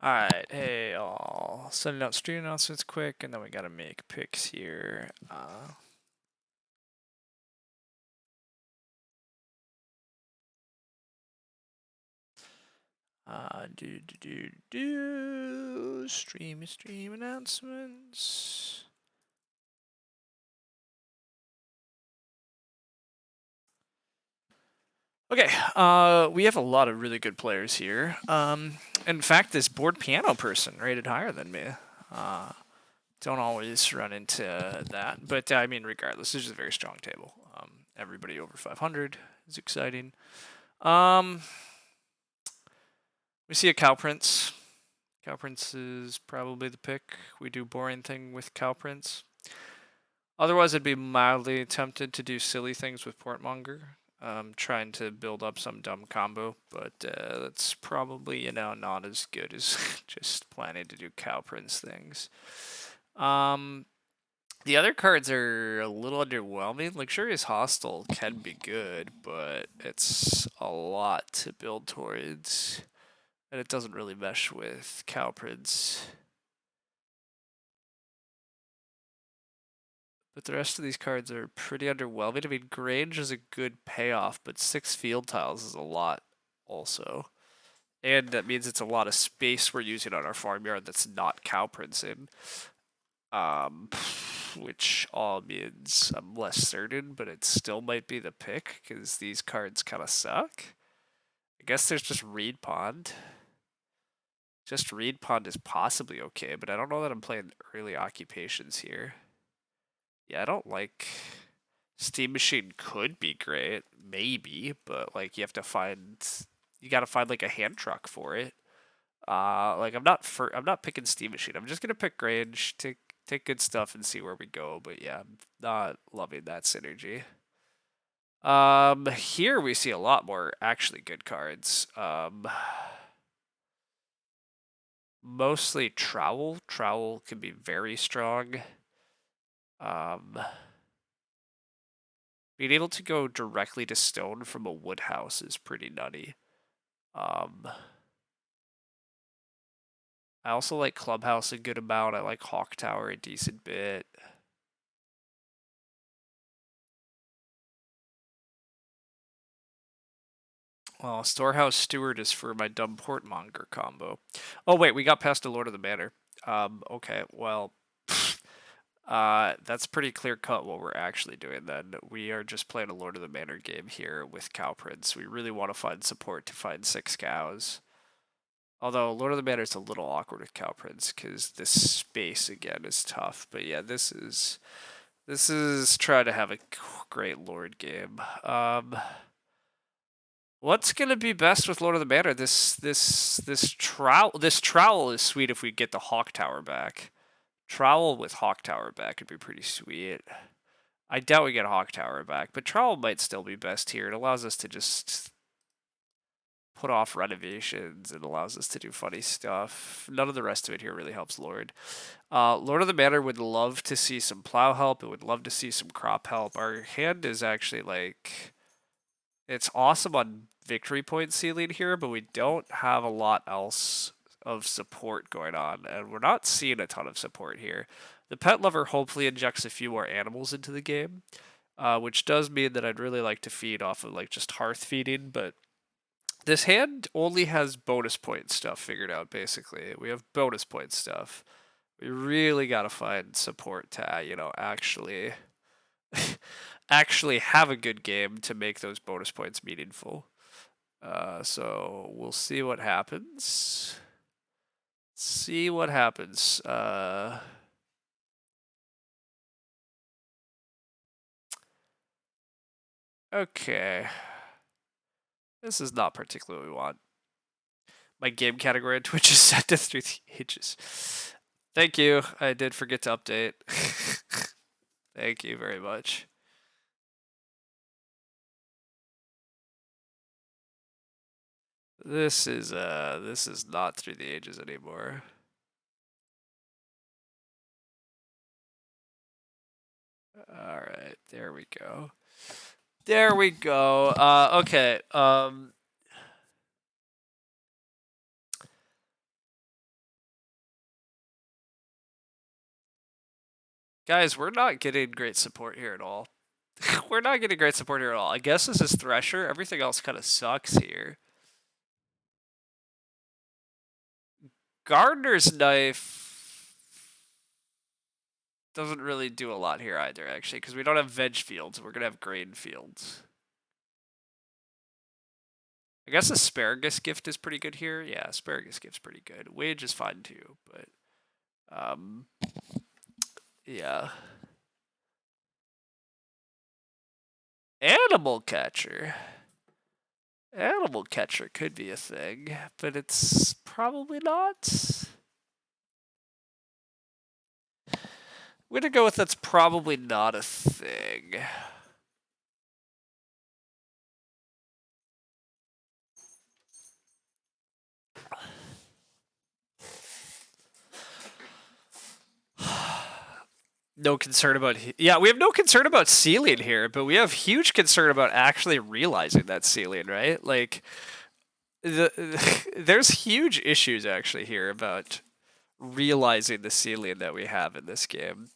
Alright, hey all. Sending out stream announcements quick, and then we gotta make picks here. Stream announcements. Okay, we have a lot of really good players here. In fact, this board piano person rated higher than me. Don't always run into that, but I mean, regardless, this is a very strong table. Everybody over 500 is exciting. We see a Cow Prince. Cow Prince is probably the pick. We do boring thing with Cow Prince. Otherwise, I'd be mildly tempted to do silly things with Portmonger. Trying to build up some dumb combo, but that's probably, not as good as just planning to do Cow Prince things. The other cards are a little underwhelming. Luxurious Hostile can be good, but it's a lot to build towards, and it doesn't really mesh with Cow Prince. But the rest of these cards are pretty underwhelming. I mean, Grange is a good payoff, but 6 field tiles is a lot also. And that means it's a lot of space we're using on our farmyard that's not Cow Prince in. Which all means I'm less certain, but it still might be the pick, because these cards kind of suck. I guess there's just Reed Pond. Just Reed Pond is possibly okay, but I don't know that I'm playing early occupations here. Yeah, I don't like... Steam Machine could be great, maybe, but like you gotta find like a hand truck for it. Like I'm not picking Steam Machine. I'm just gonna pick Grange, take good stuff and see where we go. But yeah, I'm not loving that synergy. Here we see a lot more actually good cards. Mostly Trowel. Trowel can be very strong. Being able to go directly to stone from a wood house is pretty nutty. I also like Clubhouse a good amount. I like Hawk Tower a decent bit. Well, Storehouse Steward is for my dumb Portmonger combo. Oh wait, we got past the Lord of the Manor. Okay, well, that's pretty clear cut what we're actually doing then. We are just playing a Lord of the Manor game here with Cow Prince. We really want to find support to find 6 cows. Although Lord of the Manor is a little awkward with Cow Prince because this space again is tough. But yeah, this is trying to have a great Lord game. What's gonna be best with Lord of the Manor? This trowel is sweet if we get the Hawk Tower back. Trowel with Hawk Tower back would be pretty sweet. I doubt we get Hawk Tower back, but Trowel might still be best here. It allows us to just put off renovations. It allows us to do funny stuff. None of the rest of it here really helps Lord. Lord of the Manor would love to see some plow help. It would love to see some crop help. Our hand is actually like... It's awesome on victory point ceiling here, but we don't have a lot else of support going on, and we're not seeing a ton of support here. The Pet Lover hopefully injects a few more animals into the game, which does mean that I'd really like to feed off of like just hearth feeding, but this hand only has bonus point stuff figured out, basically. We have bonus point stuff. We really gotta find support to, actually actually have a good game to make those bonus points meaningful. So we'll see what happens. See what happens. Okay. This is not particularly what we want. My game category on Twitch is set to 3 ages. Thank you. I did forget to update. Thank you very much. This is not Through the Ages anymore. All right, there we go. There we go. Okay. Guys, we're not getting great support here at all. We're not getting great support here at all. I guess this is Thresher. Everything else kind of sucks here. Gardener's Knife doesn't really do a lot here either, actually, because we don't have veg fields. We're going to have grain fields. I guess Asparagus Gift is pretty good here. Yeah, Asparagus Gift's pretty good. Wage is fine too, but yeah. Animal Catcher. Animal Catcher could be a thing, but it's probably not. We're gonna go with that's probably not a thing. No concern about we have no concern about ceiling here, but we have huge concern about actually realizing that ceiling, right? Like there's huge issues actually here about realizing the ceiling that we have in this game.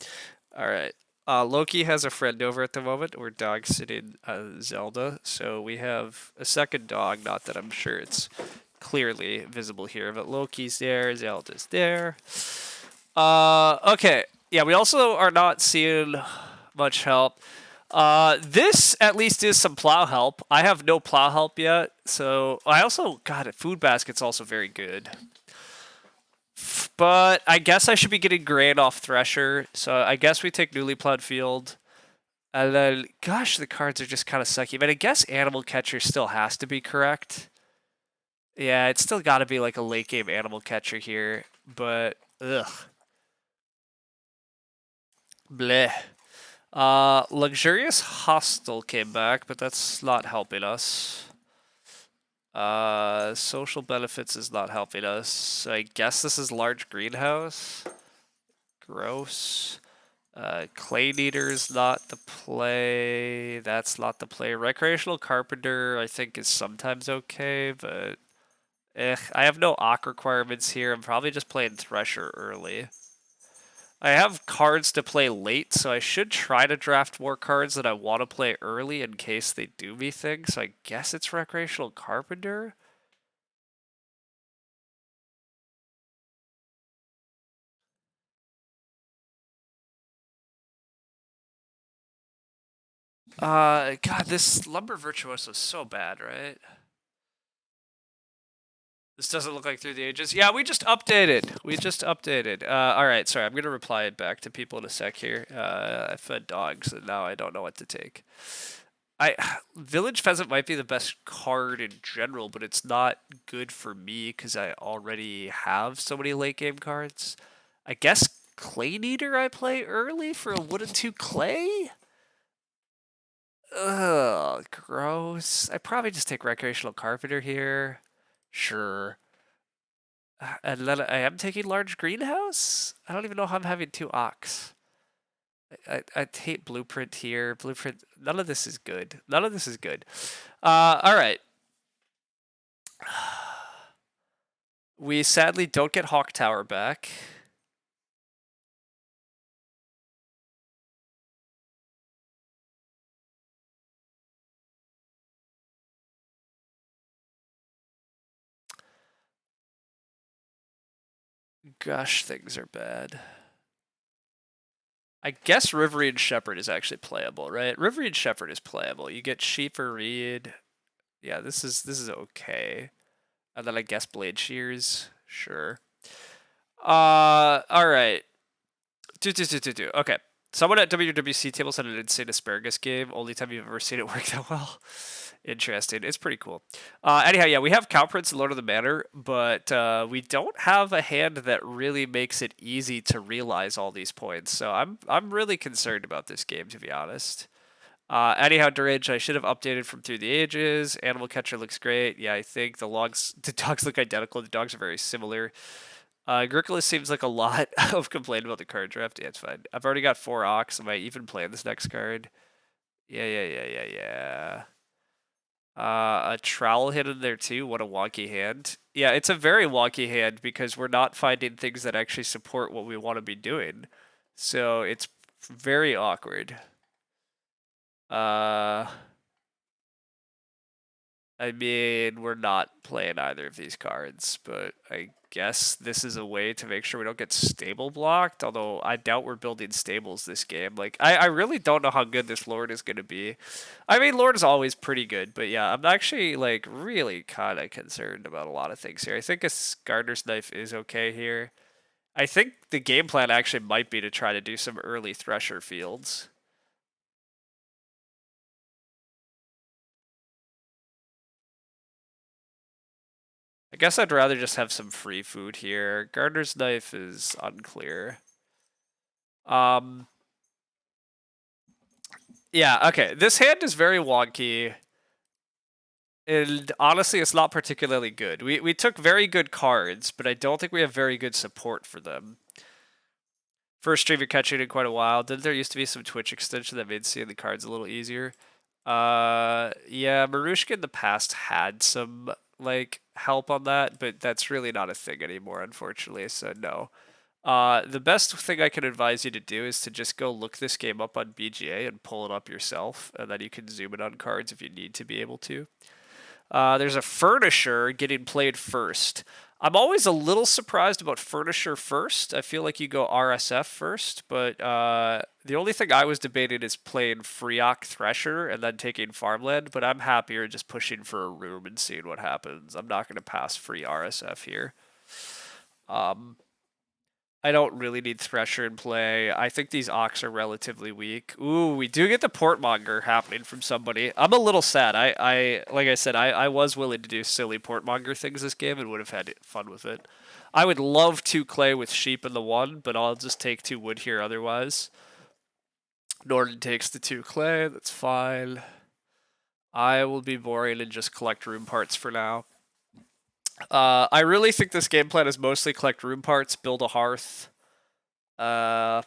All right. Loki has a friend over at the moment. We're dog sitting Zelda, so we have a second dog. Not that I'm sure it's clearly visible here, but Loki's there, Zelda's there. Okay. Yeah, we also are not seeing much help. This at least is some plow help. I have no plow help yet, so I also got it. Food basket's also very good. But I guess I should be getting grain off Thresher, so I guess we take newly plowed field. And then, gosh, the cards are just kind of sucky. But I guess Animal Catcher still has to be correct. Yeah, it's still got to be like a late game Animal Catcher here. But, ugh. Bleh. Luxurious Hostel came back, but that's not helping us. Social benefits is not helping us. So I guess this is large greenhouse. Gross. Clay Kneader is not the play. That's not the play. Recreational Carpenter, I think, is sometimes okay, but I have no Ock requirements here. I'm probably just playing Thresher early. I have cards to play late, so I should try to draft more cards that I want to play early in case they do me things. So I guess it's Recreational Carpenter. God, this Lumber Virtuoso is so bad, right? This doesn't look like Through the Ages. Yeah, we just updated. All right, sorry. I'm going to reply back to people in a sec here. I fed dogs, and now I don't know what to take. Village Pheasant might be the best card in general, but it's not good for me because I already have so many late game cards. I guess Clay Kneader I play early for a Wooden 2 Clay? Ugh, gross. I probably just take Recreational Carpenter here. Sure. And then I am taking large greenhouse? I don't even know how I'm having 2 ox. I hate blueprint here. Blueprint, none of this is good. None of this is good. All right. We sadly don't get Hawk Tower back. Gosh, things are bad. I guess Riverine Shepherd is actually playable, right? Riverine Shepherd is playable. You get Sheeper Reed. Yeah, this is okay. And then I guess Blade Shears. Sure. All right. Okay. Someone at WWC table said an insane asparagus game. Only time you've ever seen it work that well. Interesting. It's pretty cool. Anyhow, yeah, we have Cow Prince and Lord of the Manor, but we don't have a hand that really makes it easy to realize all these points. So I'm really concerned about this game, to be honest. Anyhow, Durage, I should have updated from Through the Ages. Animal Catcher looks great. Yeah, I think the dogs look identical. The dogs are very similar. Agricola seems like a lot of complaint about the card draft. Yeah, it's fine. I've already got 4 Ox. Am I even playing this next card? Yeah. A Trowel hit in there too. What a wonky hand. Yeah, it's a very wonky hand because we're not finding things that actually support what we want to be doing. So it's Very awkward. I mean, we're not playing either of these cards, but I guess this is a way to make sure we don't get stable blocked, although I doubt we're building stables this game. Like, I really don't know how good this Lord is going to be. I mean, Lord is always pretty good, but yeah, I'm actually, like, really kind of concerned about a lot of things here. I think a Gardener's Knife is okay here. I think the game plan actually might be to try to do some early Thresher fields. I guess I'd rather just have some free food here. Gardener's Knife is unclear. Yeah, okay. This hand is very wonky. And honestly, it's not particularly good. We took very good cards, but I don't think we have very good support for them. First stream you're catching in quite a while. Didn't there used to be some Twitch extension that made seeing the cards a little easier? Yeah, Marushka in the past had some, like, help on that, but that's really not a thing anymore, unfortunately, so no. The best thing I can advise you to do is to just go look this game up on BGA and pull it up yourself, and then you can zoom in on cards if you need to be able to. There's a Furnisher getting played first. I'm always a little surprised about Furnisher first. I feel like you go RSF first, but the only thing I was debating is playing Freok Thresher and then taking Farmland, but I'm happier just pushing for a room and seeing what happens. I'm not going to pass free RSF here. I don't really need Thresher in play. I think these Ox are relatively weak. Ooh, we do get the Portmonger happening from somebody. I'm a little sad. Like I said, I was willing to do silly Portmonger things this game and would have had fun with it. I would love 2 clay with sheep in the 1, but I'll just take 2 wood here otherwise. Norden takes the 2 clay. That's fine. I will be boring and just collect room parts for now. I really think this game plan is mostly collect room parts, build a hearth. Yeah.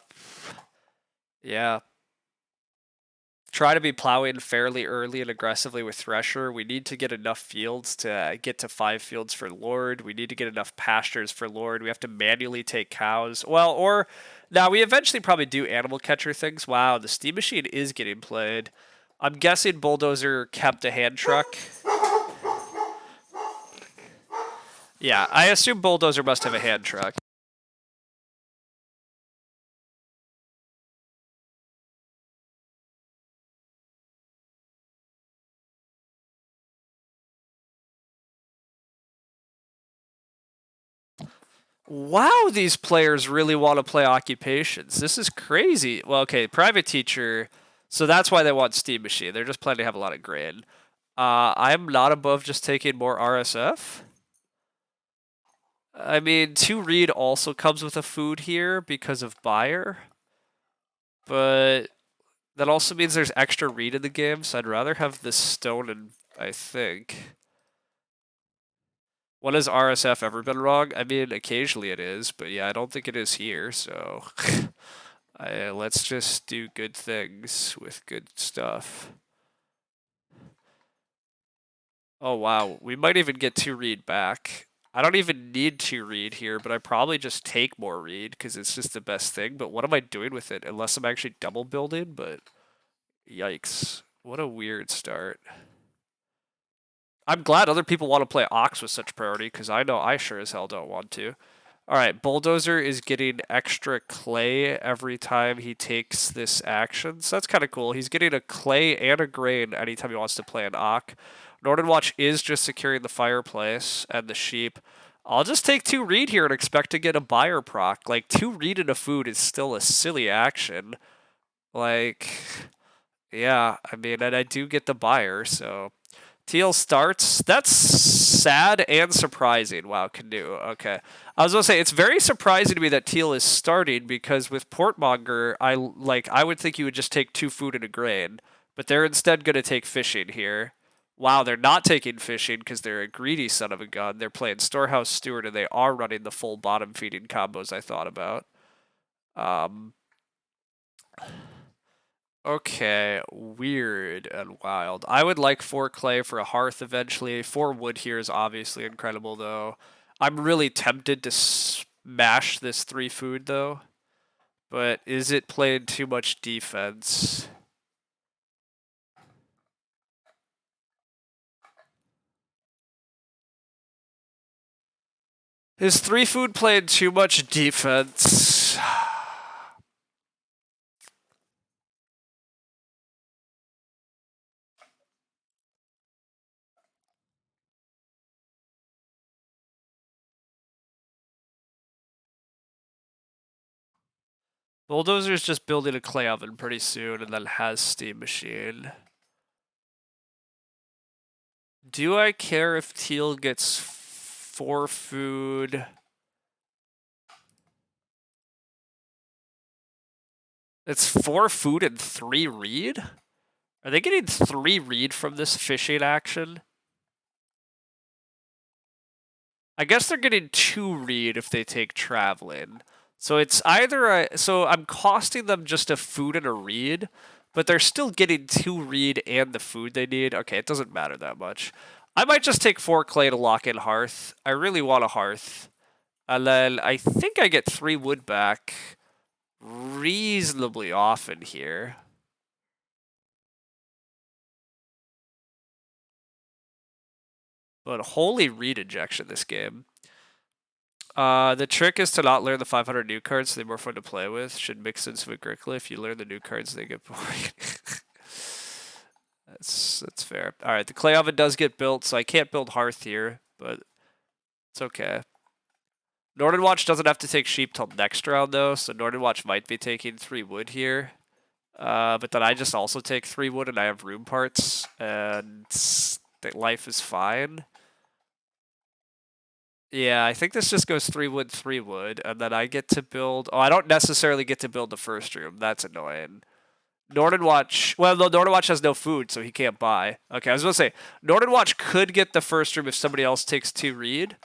Try to be plowing fairly early and aggressively with Thresher. We need to get enough fields to get to 5 fields for Lord. We need to get enough pastures for Lord. We have to manually take cows. Well, or now we eventually probably do animal catcher things. Wow, the steam machine is getting played. I'm guessing Bulldozer kept a hand truck. Yeah, I assume Bulldozer must have a hand truck. Wow, these players really want to play occupations. This is crazy. Well, okay, private teacher. So that's why they want Steam Machine. They're just planning to have a lot of grain. I'm not above just taking more RSF. I mean, 2 read also comes with a food here because of buyer. But that also means there's extra read in the game, so I'd rather have this stone and I think. When has RSF ever been wrong? I mean, occasionally it is, but yeah, I don't think it is here, so let's just do good things with good stuff. Oh wow, we might even get 2 read back. I don't even need 2 read here, but I probably just take more read because it's just the best thing. But what am I doing with it? Unless I'm actually double building, but yikes. What a weird start. I'm glad other people want to play Ox with such priority because I know I sure as hell don't want to. Alright, Bulldozer is getting extra clay every time he takes this action, so that's kind of cool. He's getting a clay and a grain anytime he wants to play an Ock. Northern Watch is just securing the fireplace and the sheep. I'll just take 2 read here and expect to get a buyer proc. Like, 2 read and a food is still a silly action. Like, yeah, I mean, and I do get the buyer, so... Teal starts. That's sad and surprising. Wow, Canoe. Okay. I was gonna say it's very surprising to me that Teal is starting because with Portmonger, I would think you would just take 2 food and a grain, but they're instead gonna take fishing here. Wow, they're not taking fishing because they're a greedy son of a gun. They're playing Storehouse Steward and they are running the full bottom feeding combos I thought about. Okay, weird and wild. I would like 4 clay for a hearth eventually. 4 wood here is obviously incredible, though. I'm really tempted to smash this 3 food, though. But is it playing too much defense? Is 3 food playing too much defense? Bulldozer's just building a clay oven pretty soon and then has steam machine. Do I care if Teal gets 4 food? It's 4 food and 3 reed? Are they getting 3 reed from this fishing action? I guess they're getting 2 reed if they take traveling. So it's either so I'm costing them just a food and a reed, but they're still getting 2 reed and the food they need. Okay, it doesn't matter that much. I might just take 4 clay to lock in hearth. I really want a hearth. And then I think I get 3 wood back reasonably often here. But holy reed injection this game. The trick is to not learn the 500 new cards, so they're more fun to play with. Should mix in some Agricola. If you learn the new cards, they get boring. That's fair. Alright, the clay oven does get built, so I can't build hearth here, but it's okay. Northern Watch doesn't have to take sheep till next round, though, so Northern Watch might be taking 3 wood here. But then I just also take 3 wood, and I have room parts, and life is fine. Yeah, I think this just goes 3 wood, and then I get to build... Oh, I don't necessarily get to build the first room. That's annoying. Northern Watch... Well, no, Northern Watch has no food, so he can't buy. Okay, I was going to say, Northern Watch could get the first room if somebody else takes 2 reed,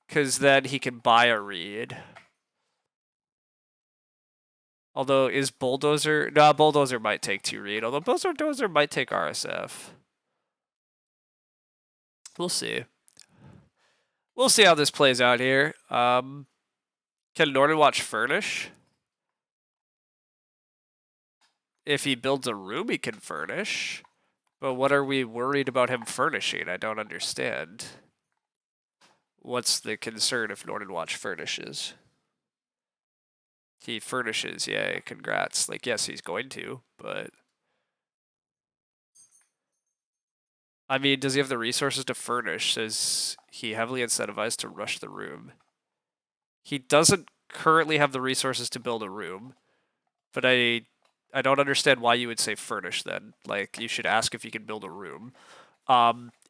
because then he can buy a reed. Although, is Bulldozer... No, Bulldozer might take 2 reed, although Bulldozer might take RSF. We'll see. We'll see how this plays out here. Can Northern Watch furnish? If he builds a room, he can furnish. But what are we worried about him furnishing? I don't understand. What's the concern if Northern Watch furnishes? He furnishes, yay, congrats. Like, yes, he's going to, but... I mean, does he have the resources to furnish? Is he heavily incentivized to rush the room? He doesn't currently have the resources to build a room, but I don't understand why you would say furnish then. Like, you should ask if he can build a room.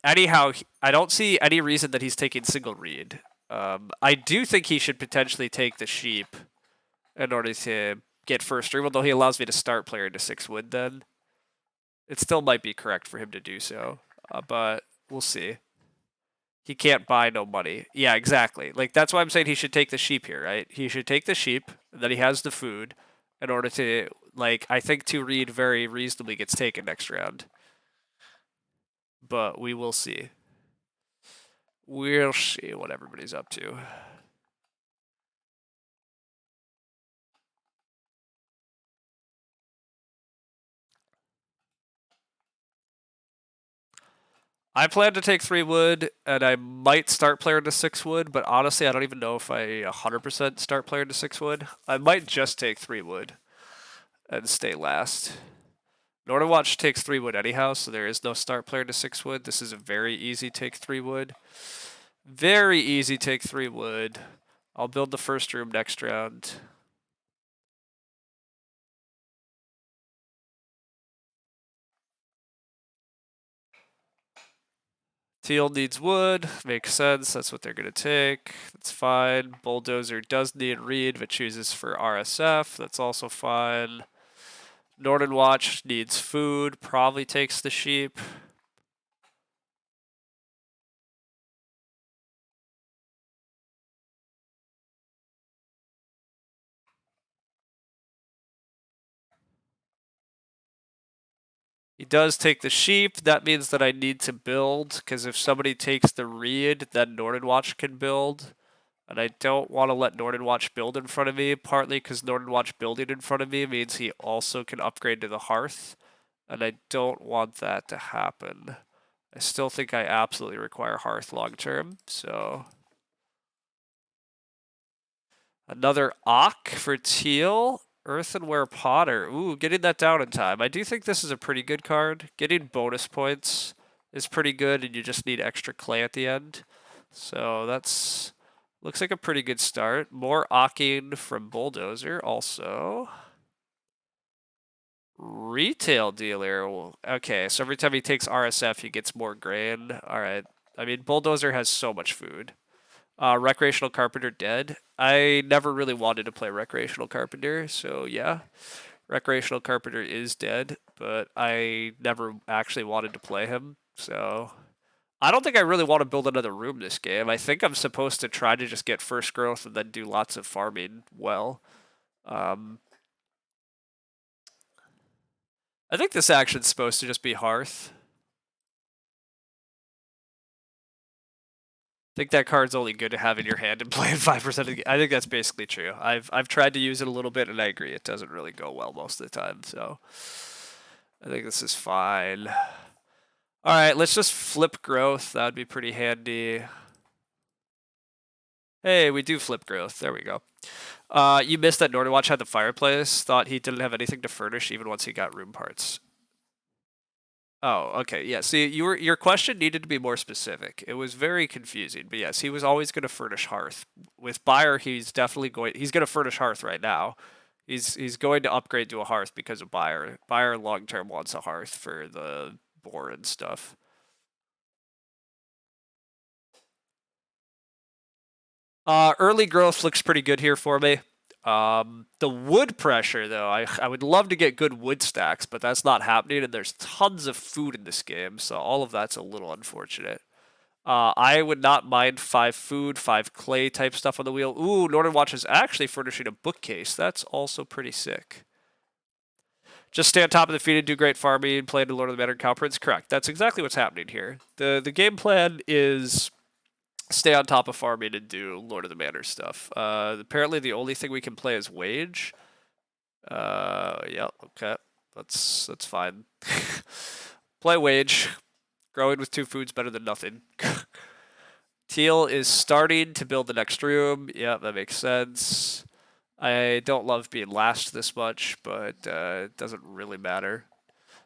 Anyhow, I don't see any reason that he's taking single reed. I do think he should potentially take the sheep in order to get first room, although he allows me to start player into 6 wood then. It still might be correct for him to do so, but we'll see. He can't buy no money. Yeah, exactly. Like, that's why I'm saying he should take the sheep here, right? He should take the sheep, and then he has the food in order to, like, I think 2 reed very reasonably gets taken next round. But we will see. We'll see what everybody's up to. I plan to take 3 wood, and I might start player into 6 wood, but honestly, I don't even know if I 100% start player into 6 wood. I might just take 3 wood and stay last. Northern Watch takes 3 wood anyhow, so there is no start player to 6 wood. This is a very easy take 3 wood. Very easy take 3 wood. I'll build the first room next round. Teal needs wood. Makes sense. That's what they're going to take. That's fine. Bulldozer does need reed, but chooses for RSF. That's also fine. Northern Watch needs food. Probably takes the sheep. He does take the sheep. That means that I need to build, because if somebody takes the reed, then Northern Watch can build. And I don't want to let Northern Watch build in front of me, partly because Northern Watch building in front of me means he also can upgrade to the Hearth, and I don't want that to happen. I still think I absolutely require Hearth long term, so... Another Ock for Teal. Earthenware Potter. Ooh, getting that down in time. I do think this is a pretty good card. Getting bonus points is pretty good, and you just need extra clay at the end. So that's... Looks like a pretty good start. More Ocking from Bulldozer also. Retail dealer. Okay, so every time he takes RSF, he gets more grain. Alright. I mean, Bulldozer has so much food. Recreational Carpenter dead. I never really wanted to play Recreational Carpenter, so yeah. Recreational Carpenter is dead, but I never actually wanted to play him, so... I don't think I really want to build another room this game. I think I'm supposed to try to just get first growth and then do lots of farming well. I think this action's supposed to just be Hearth. I think that card's only good to have in your hand and play it 5% of the game. I think that's basically true. I've tried to use it a little bit, and I agree it doesn't really go well most of the time. So I think this is fine. All right, let's just flip growth. That would be pretty handy. Hey, we do flip growth. There we go. You missed that Northern Watch had the fireplace. Thought he didn't have anything to furnish even once he got room parts. Oh, okay. Yeah. See, your question needed to be more specific. It was very confusing. But yes, he was always going to furnish Hearth. With Buyer, he's definitely he's going to furnish Hearth right now. He's going to upgrade to a Hearth because of Buyer. Buyer long term wants a Hearth for the boar and stuff. Early growth looks pretty good here for me. The wood pressure, though, I would love to get good wood stacks, but that's not happening, and there's tons of food in this game, so all of that's a little unfortunate. I would not mind 5 food, 5 clay type stuff on the wheel. Ooh, Northern Watch is actually furnishing a bookcase. That's also pretty sick. Just stay on top of the feed and do great farming, play into Lord of the Manor Cow Prince. Correct. That's exactly what's happening here. The game plan is stay on top of farming and do Lord of the Manor stuff. Apparently the only thing we can play is Wage. Yeah, okay. That's fine. Play Wage. Growing with 2 foods better than nothing. Teal is starting to build the next room. Yeah, that makes sense. I don't love being last this much, but it doesn't really matter.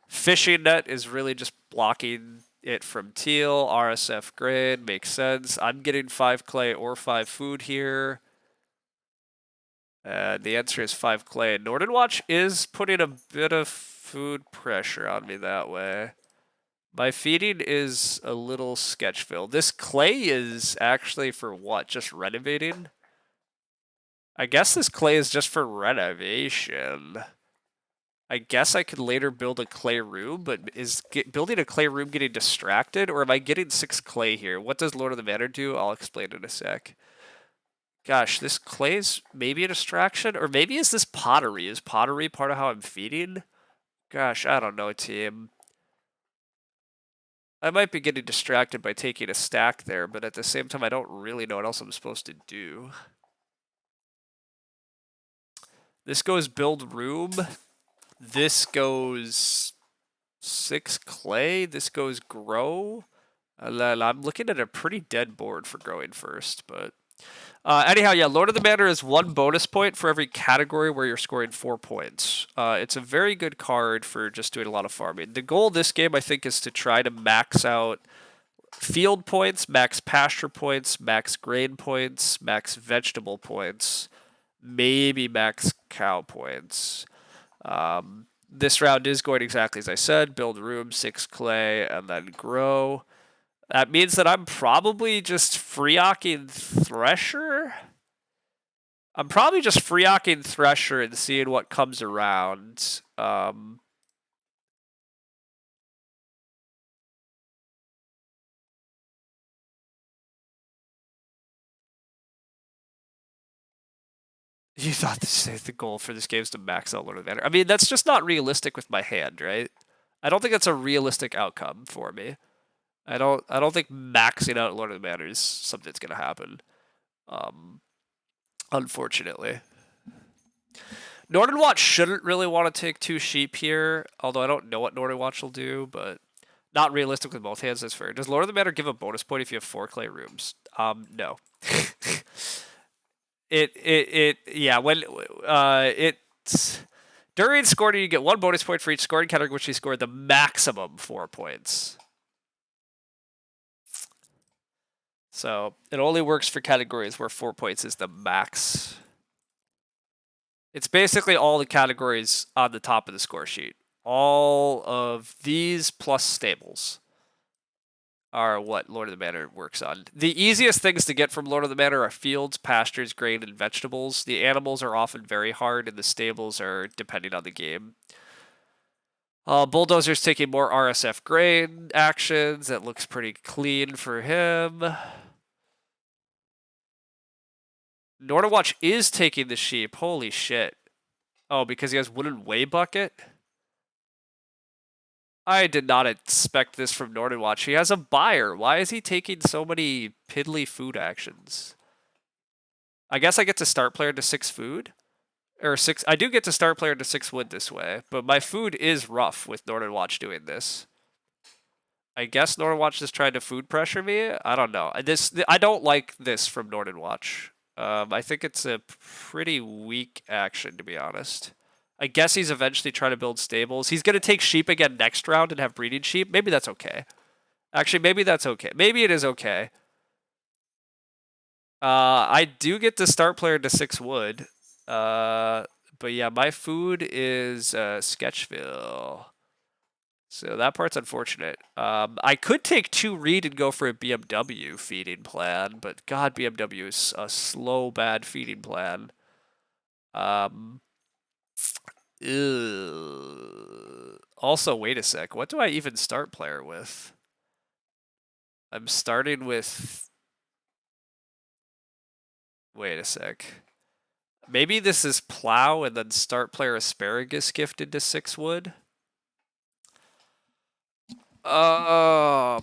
Fishing net is really just blocking it from Teal. RSF grain makes sense. I'm getting 5 clay or 5 food here. The answer is 5 clay. Northern Watch is putting a bit of food pressure on me that way. My feeding is a little sketchville. This clay is actually for what? Just renovating? I guess this clay is just for renovation. I guess I could later build a clay room, but is building a clay room getting distracted? Or am I getting 6 clay here? What does Lord of the Manor do? I'll explain in a sec. Gosh, this clay is maybe a distraction? Or maybe is this pottery? Is pottery part of how I'm feeding? Gosh, I don't know, team. I might be getting distracted by taking a stack there, but at the same time, I don't really know what else I'm supposed to do. This goes build room. This goes 6 clay. This goes grow. I'm looking at a pretty dead board for growing first, but... anyhow, yeah, Lord of the Manor is 1 bonus point for every category where you're scoring 4 points. It's a very good card for just doing a lot of farming. The goal of this game, I think, is to try to max out field points, max pasture points, max grain points, max vegetable points, maybe max cow points. This round is going exactly as I said. Build room, 6 clay, and then grow. That means that I'm probably just freeocking Thresher. I'm probably just freeocking Thresher and seeing what comes around. You thought the goal for this game is to max out Lord of the Manor. I mean, that's just not realistic with my hand, right? I don't think that's a realistic outcome for me. I don't think maxing out Lord of the Manor is something that's gonna happen. Unfortunately. Northern Watch shouldn't really want to take 2 sheep here, although I don't know what Northern Watch will do, but not realistic with both hands, that's fair. Does Lord of the Manor give a bonus point if you have 4 clay rooms? No. Yeah, when it's during scoring, you get 1 bonus point for each scoring category which you scored the maximum 4 points. So it only works for categories where 4 points is the max. It's basically all the categories on the top of the score sheet. All of these plus stables are what Lord of the Manor works on. The easiest things to get from Lord of the Manor are fields, pastures, grain, and vegetables. The animals are often very hard, and the stables are depending on the game. Bulldozer's taking more RSF grain actions. That looks pretty clean for him. Northern Watch is taking the sheep. Holy shit. Oh, because he has wooden weigh bucket? I did not expect this from Northern Watch. He has a buyer. Why is he taking so many piddly food actions? I guess I get to start player to 6 food? Or 6. I do get to start player to 6 wood this way, but my food is rough with Northern Watch doing this. I guess Northern Watch is trying to food pressure me. I don't know. I don't like this from Northern Watch. I think it's a pretty weak action, to be honest. I guess he's eventually trying to build stables. He's going to take sheep again next round and have breeding sheep. Maybe that's okay. Actually, maybe that's okay. Maybe it is okay. I do get to start player to 6 wood. But yeah, my food is Sketchville. So that part's unfortunate. I could take 2 reed and go for a BMW feeding plan, but God, BMW is a slow, bad feeding plan. Also, wait a sec. What do I even start player with? I'm starting with... Wait a sec. Maybe this is plow and then start player asparagus gifted to 6 wood? Oh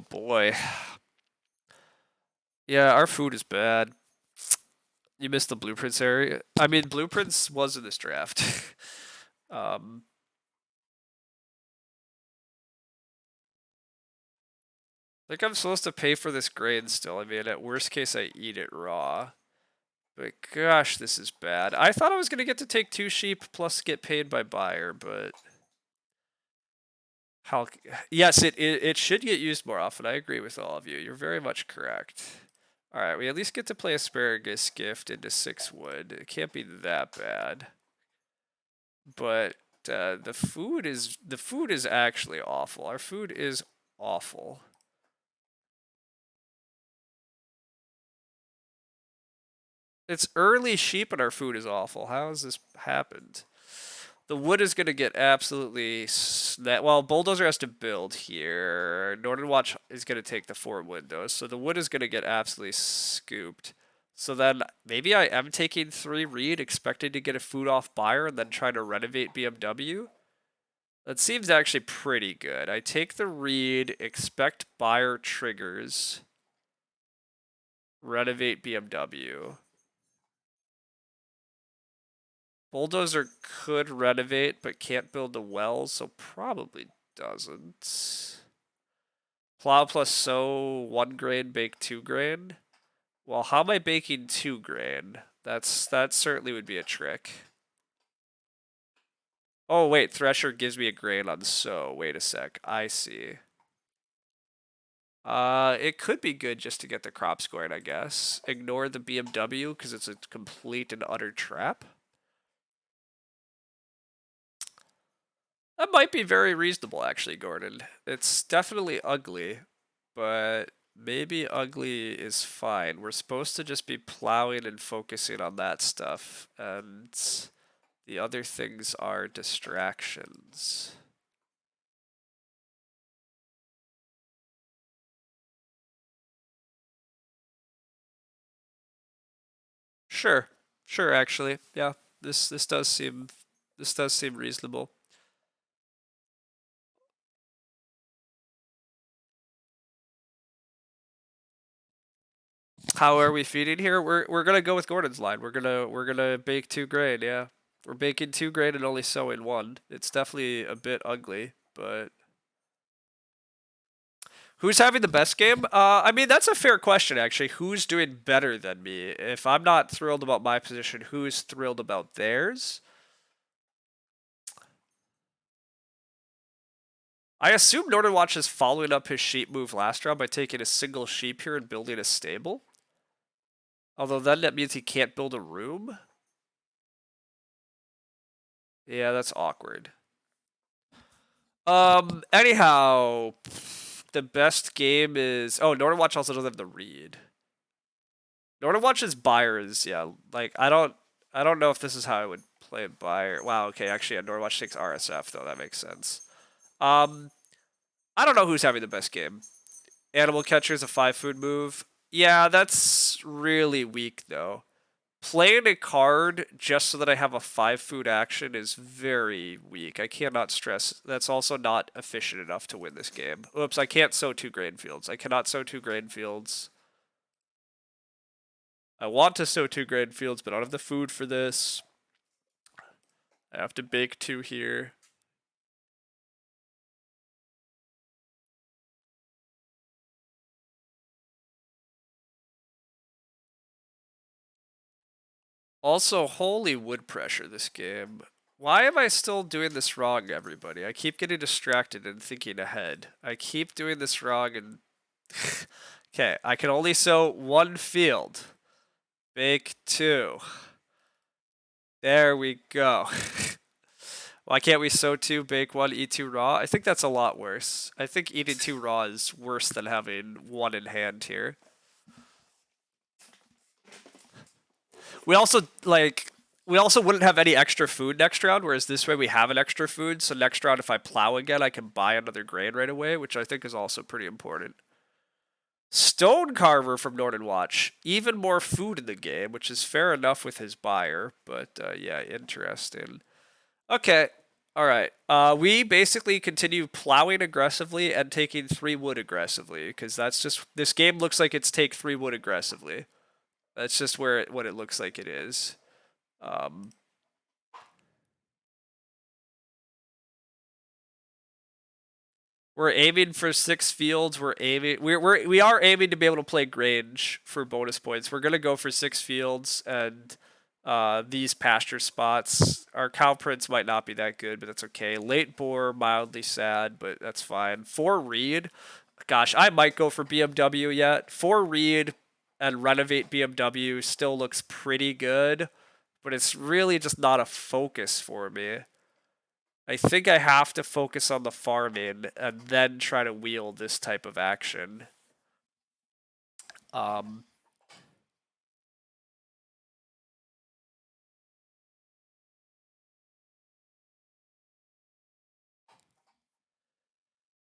boy. Yeah, our food is bad. You missed the blueprints area. I mean, blueprints was in this draft. I think I'm supposed to pay for this grain still. I mean, at worst case, I eat it raw. But gosh, this is bad. I thought I was going to get to take 2 sheep plus get paid by buyer, but... Yes, it should get used more often. I agree with all of you. You're very much correct. Alright, we at least get to play asparagus gift into 6 wood. It can't be that bad. But the food is actually awful. Our food is awful. It's early sheep and our food is awful. How has this happened? The wood is going to get absolutely... Well, Bulldozer has to build here. Northern Watch is going to take the 4 windows. So the wood is going to get absolutely scooped. So then maybe I am taking 3 reed, expecting to get a food off buyer and then trying to renovate BMW. That seems actually pretty good. I take the reed, expect buyer triggers, renovate BMW. Bulldozer could renovate, but can't build a well, so probably doesn't. Plow plus sow 1 grain, bake 2 grain. Well, how am I baking 2 grain? That certainly would be a trick. Oh wait, Thresher gives me a grain on sow. Wait a sec. I see. It could be good just to get the crop scoring, I guess. Ignore the BMW because it's a complete and utter trap. That might be very reasonable, actually, Gordon. It's definitely ugly, but maybe ugly is fine. We're supposed to just be plowing and focusing on that stuff, and the other things are distractions. Sure, sure. Actually, yeah. This does seem reasonable. How are we feeding here? We're gonna go with Gordon's line. We're gonna bake 2 grain. Yeah, we're baking 2 grain and only sowing 1. It's definitely a bit ugly, but who's having the best game? I mean that's a fair question actually. Who's doing better than me? If I'm not thrilled about my position, who's thrilled about theirs? I assume Northern Watch is following up his sheep move last round by taking a single sheep here and building a stable. Although then that means he can't build a room. Yeah, that's awkward. Anyhow, the best game is Northern Watch also doesn't have the read. Northern Watch's buyer is like I don't know if this is how I would play a buyer. Wow, okay, actually Northern Watch takes RSF though, that makes sense. I don't know who's having the best game. Animal Catcher is a 5 food move. Yeah, that's really weak though. Playing a card just so that I have a 5 food action is very weak. I cannot stress. That's also not efficient enough to win this game. Oops, I can't sow 2 grain fields. I cannot sow 2 grain fields. I want to sow 2 grain fields, but I don't have the food for this. I have to bake 2 here. Also, holy wood pressure this game. Why am I still doing this wrong, everybody? I keep getting distracted and thinking ahead. I keep doing this wrong and... Okay, I can only sow 1 field. Bake 2. There we go. Why can't we sow 2, bake 1, eat 2 raw? I think that's a lot worse. I think eating 2 raw is worse than having 1 in hand here. We also wouldn't have any extra food next round, whereas this way we have an extra food. So next round, if I plow again, I can buy another grain right away, which I think is also pretty important. Stone Carver from Northern Watch. Even more food in the game, which is fair enough with his buyer. But yeah, interesting. Okay. All right. We basically continue plowing aggressively and taking 3 wood aggressively, because that's just... This game looks like it's take 3 wood aggressively. That's just what it looks like it is. We're aiming for 6 fields. We are aiming to be able to play Grange for bonus points. We're gonna go for 6 fields and these pasture spots. Our cow prints might not be that good, but that's okay. Late boar, mildly sad, but that's fine. 4 reed. Gosh, I might go for BMW yet. 4 reed and renovate BMW still looks pretty good, but it's really just not a focus for me. I think I have to focus on the farming and then try to wield this type of action.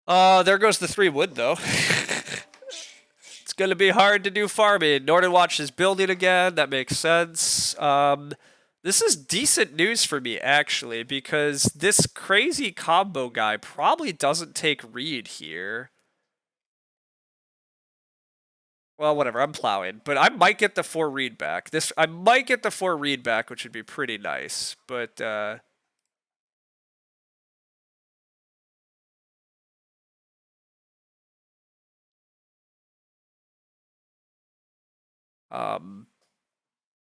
There goes the 3 wood though. It's gonna be hard to do farming. Northern Watch is building again. That makes sense. This is decent news for me actually, because this crazy combo guy probably doesn't take reed here. Well, whatever. I'm plowing, but I might get the 4 reed back. I might get the 4 reed back, which would be pretty nice. But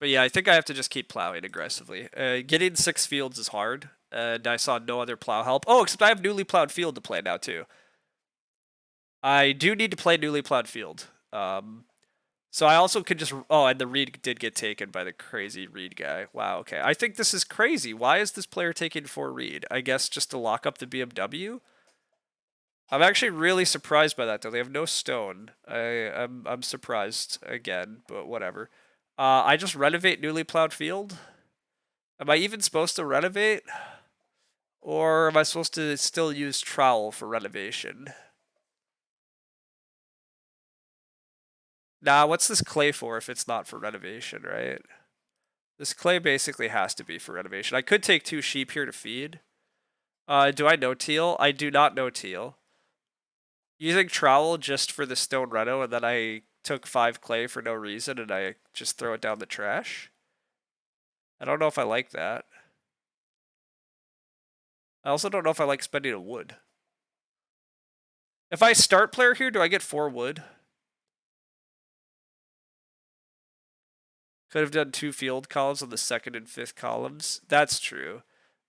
but yeah, I think I have to just keep plowing aggressively. Getting 6 fields is hard, and I saw no other plow help. Oh, except I have newly plowed field to play now too. I do need to play newly plowed field. So I also could just... Oh, and the reed did get taken by the crazy reed guy. Wow, okay. I think this is crazy. Why is this player taking 4 reed? I guess just to lock up the BMW? I'm actually really surprised by that, though. They have no stone. I'm surprised again, but whatever. I just renovate newly plowed field? Am I even supposed to renovate? Or am I supposed to still use trowel for renovation? Nah, what's this clay for if it's not for renovation, right? This clay basically has to be for renovation. I could take 2 sheep here to feed. Do I know teal? I do not know teal. Using trowel just for the stone reno, and then I took 5 clay for no reason and I just throw it down the trash. I don't know if I like that. I also don't know if I like spending a wood. If I start player here, do I get 4 wood? Could have done 2 field columns on the 2nd and 5th columns. That's true.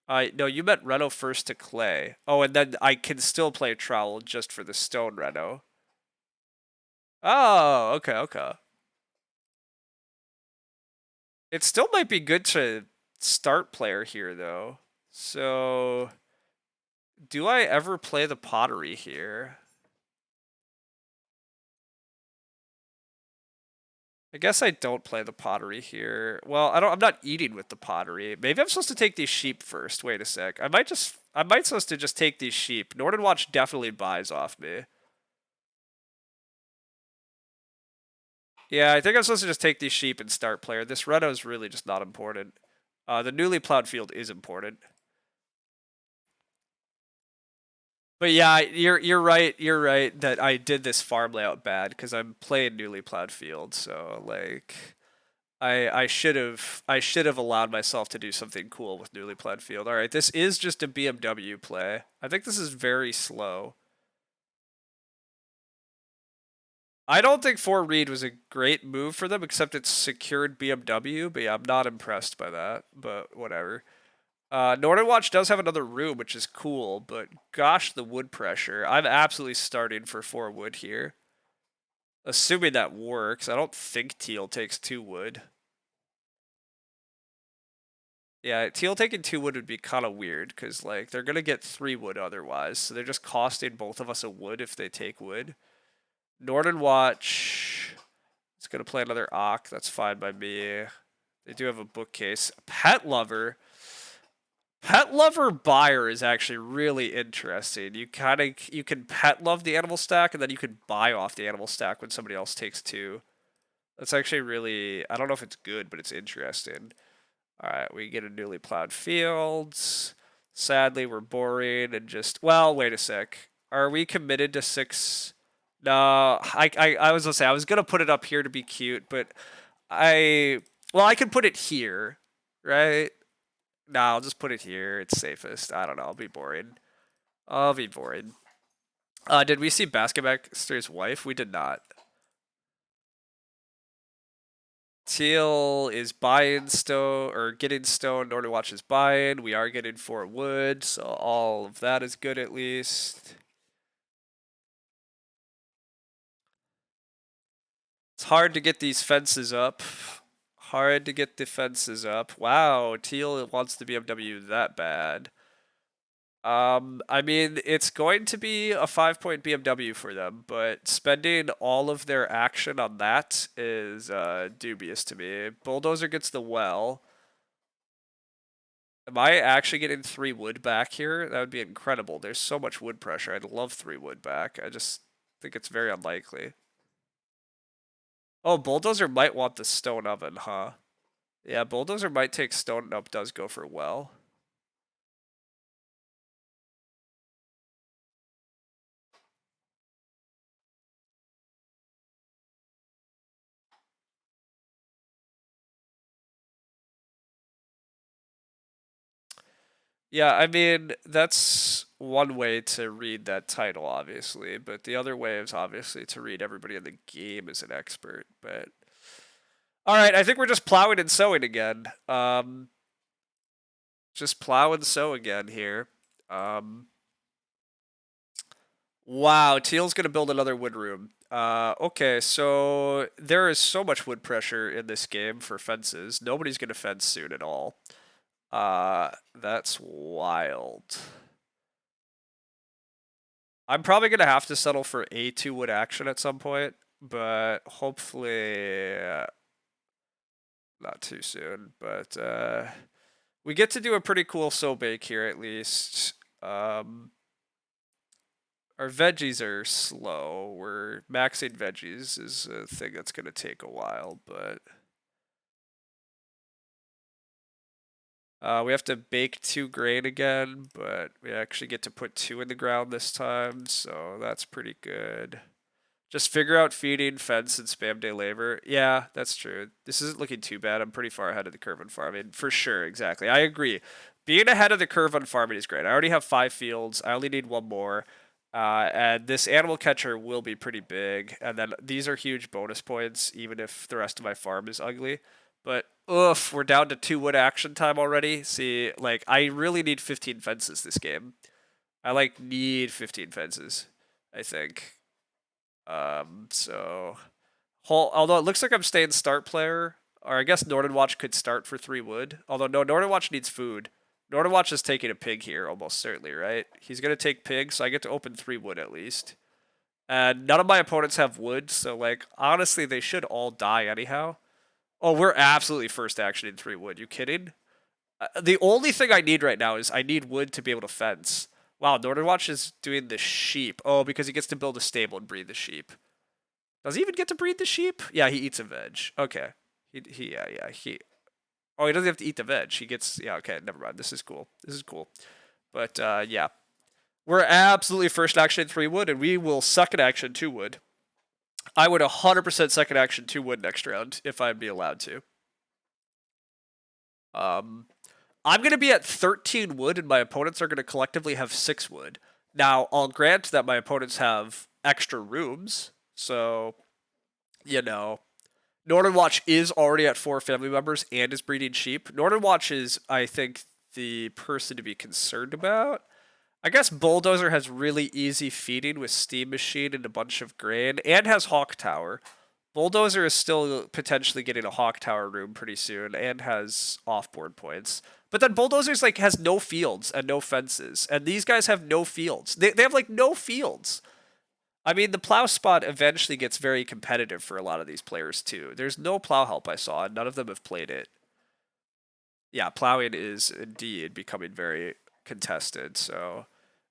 No, you meant Reno first to clay. Oh, and then I can still play trowel just for the stone Reno. Oh, okay, okay. It still might be good to start player here, though. So, do I ever play the pottery here? I guess I don't play the pottery here. Well, I'm not eating with the pottery. Maybe I'm supposed to take these sheep first. Wait a sec. I might supposed to just take these sheep. Northern Watch definitely buys off me. Yeah, I think I'm supposed to just take these sheep and start player. This Reno is really just not important. The newly plowed field is important. But yeah, you're right. You're right that I did this farm layout bad because I'm playing newly plowed field. So like, I should have allowed myself to do something cool with newly plowed field. All right, this is just a BMW play. I think this is very slow. I don't think 4 read was a great move for them, except it secured BMW. But yeah, I'm not impressed by that. But whatever. Northern Watch does have another room, which is cool, but gosh, the wood pressure. I'm absolutely starting for 4 wood here. Assuming that works. I don't think Teal takes 2 wood. Yeah, Teal taking 2 wood would be kind of weird, because, like, they're going to get 3 wood otherwise, so they're just costing both of us a wood if they take wood. Northern Watch is going to play another Ock. That's fine by me. They do have a bookcase. Pet Lover. Pet lover buyer is actually really interesting. You can pet love the animal stack and then you can buy off the animal stack when somebody else takes 2. That's actually really, I don't know if it's good, but it's interesting. All right, we get a newly plowed fields. Sadly, we're boring and just, well, wait a sec. Are we committed to 6? No, I was gonna say I was gonna put it up here to be cute, but I can put it here, right? No, I'll just put it here. It's safest. I don't know. I'll be boring. I'll be boring. Did we see Basketmaster's wife? We did not. Teal is buying stone or getting stone. Northern Watch is buying. We are getting 4 wood, so all of that is good at least. It's hard to get these fences up. Hard to get the fences up. Wow, Teal wants the BMW that bad. I mean, it's going to be a 5-point BMW for them, but spending all of their action on that is dubious to me. Bulldozer gets the well. Am I actually getting 3 wood back here? That would be incredible. There's so much wood pressure. I'd love 3 wood back. I just think it's very unlikely. Oh, Bulldozer might want the stone oven, huh? Yeah, Bulldozer might take stone. Nope, does go for well. Yeah, I mean, that's one way to read that title, obviously, but the other way is obviously to read everybody in the game as an expert. But all right, I think we're just plowing and sowing again. Just plow and sow again here. Wow, Teal's gonna build another wood room. Okay, so there is so much wood pressure in this game for fences. Nobody's gonna fence soon at all. That's wild. I'm probably gonna have to settle for a 2 wood action at some point, but hopefully not too soon. But we get to do a pretty cool sow bake here at least. Our veggies are slow. We're maxing veggies is a thing that's gonna take a while, but we have to bake 2 grain again, but we actually get to put 2 in the ground this time, so that's pretty good. Just figure out feeding, fence, and spam day labor. Yeah, that's true. This isn't looking too bad. I'm pretty far ahead of the curve on farming. For sure, exactly. I agree. Being ahead of the curve on farming is great. I already have 5 fields. I only need 1 more. And this animal catcher will be pretty big. And then these are huge bonus points, even if the rest of my farm is ugly. But, oof, we're down to 2 wood action time already. See, like, I really need 15 fences this game. I, like, need 15 fences, I think. So, although it looks like I'm staying start player, or I guess Northern Watch could start for 3 wood. Although, no, Northern Watch needs food. Northern Watch is taking a pig here, almost certainly, right? He's going to take pig, so I get to open 3 wood at least. And none of my opponents have wood, so, like, honestly, they should all die anyhow. Oh, we're absolutely first action in 3 wood. You kidding? The only thing I need right now is I need wood to be able to fence. Wow, Northern Watch is doing the sheep. Oh, because he gets to build a stable and breed the sheep. Does he even get to breed the sheep? Yeah, he eats a veg. Okay. Oh, he doesn't have to eat the veg. He gets, yeah, okay, never mind. This is cool. This is cool. But, yeah. We're absolutely first action 3 wood, and we will second action 2 wood. I would 100% second action 2 wood next round, if I'd be allowed to. I'm going to be at 13 wood, and my opponents are going to collectively have 6 wood. Now, I'll grant that my opponents have extra rooms, so, you know, Northern Watch is already at 4 family members and is breeding sheep. Northern Watch is, I think, the person to be concerned about. I guess Bulldozer has really easy feeding with Steam Machine and a bunch of grain, and has Hawk Tower. Bulldozer is still potentially getting a Hawk Tower room pretty soon, and has offboard points. But then Bulldozer's like has no fields and no fences, and these guys have no fields. They have like no fields. I mean, the plow spot eventually gets very competitive for a lot of these players too. There's no plow help I saw, and none of them have played it. Yeah, plowing is indeed becoming very contested, so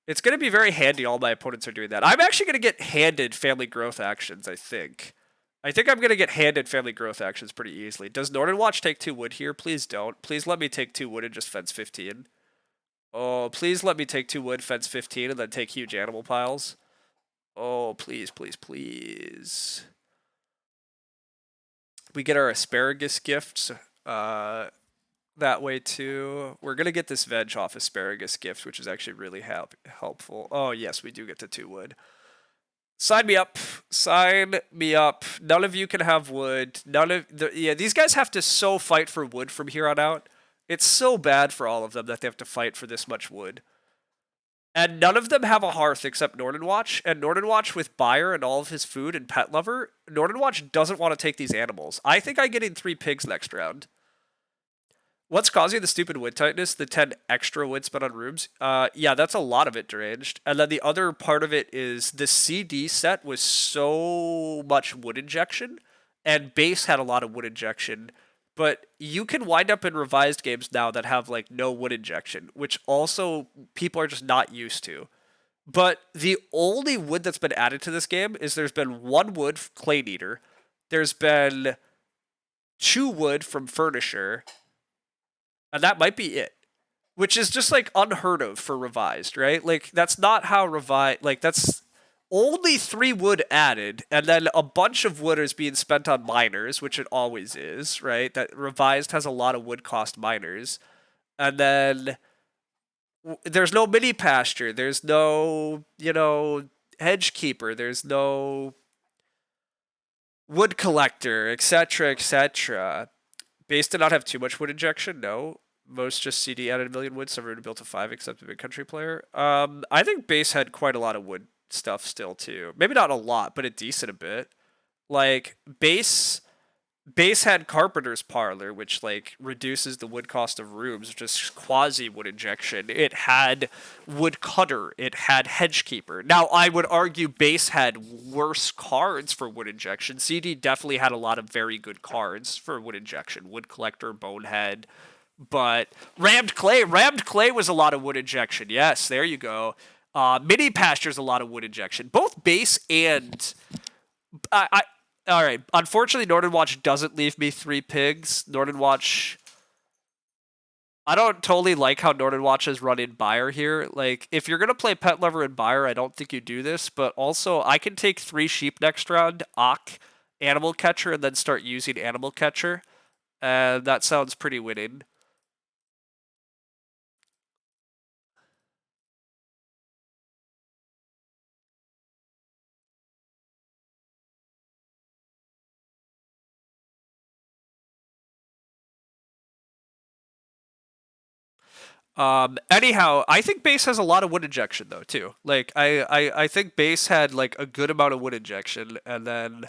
it's going to be very handy all my opponents are doing that. I'm actually going to get handed family growth actions, I think. I think I'm going to get handed family growth actions pretty easily. Does Northern Watch take 2 wood here? Please don't. Please let me take 2 wood and just fence 15. Oh, please let me take 2 wood, fence 15, and then take huge animal piles. Oh, please, please, please. We get our asparagus gifts that way too. We're going to get this veg off asparagus gift, which is actually really helpful. Oh, yes, we do get to 2 wood. Sign me up. Sign me up. None of you can have wood. These guys have to so fight for wood from here on out. It's so bad for all of them that they have to fight for this much wood. And none of them have a hearth except Northern Watch. And Northern Watch with Buyer and all of his food and Pet Lover, Northern Watch doesn't want to take these animals. I think I'm getting 3 pigs next round. What's causing the stupid wood tightness? The 10 extra wood spent on rooms? Yeah, that's a lot of it deranged. And then the other part of it is the CD set was so much wood injection, and base had a lot of wood injection. But you can wind up in revised games now that have like no wood injection, which also people are just not used to. But the only wood that's been added to this game is there's been 1 wood Clay Eater, there's been 2 wood from Furnisher, and that might be it. Which is just like unheard of for revised, right? Like that's not how revised, like that's only 3 wood added, and then a bunch of wood is being spent on miners, which it always is, right? That revised has a lot of wood cost miners. And then there's no mini pasture, there's no, hedge keeper, there's no wood collector, etc., etc. Base did not have too much wood injection, no. Most just CD added 1 million wood, some built to 5 except the big country player. I think base had quite a lot of wood stuff still too. Maybe not a lot, but a decent bit. Like base had carpenter's parlor, which like reduces the wood cost of rooms, which is quasi wood injection. It had wood cutter. It had hedge keeper. Now I would argue base had worse cards for wood injection. CD definitely had a lot of very good cards for wood injection. Wood collector, bonehead. But rammed clay was a lot of wood injection. Yes, there you go. Mini pasture's a lot of wood injection. Both base and all right. Unfortunately, Northern Watch doesn't leave me 3 pigs. Northern Watch, I don't totally like how Northern Watch is running Buyer here. Like, if you're gonna play Pet Lover and Buyer, I don't think you do this. But also, I can take 3 sheep next round, Ock, Animal Catcher, and then start using Animal Catcher, and that sounds pretty winning. Anyhow, I think base has a lot of wood injection though too. Like I think base had like a good amount of wood injection, and then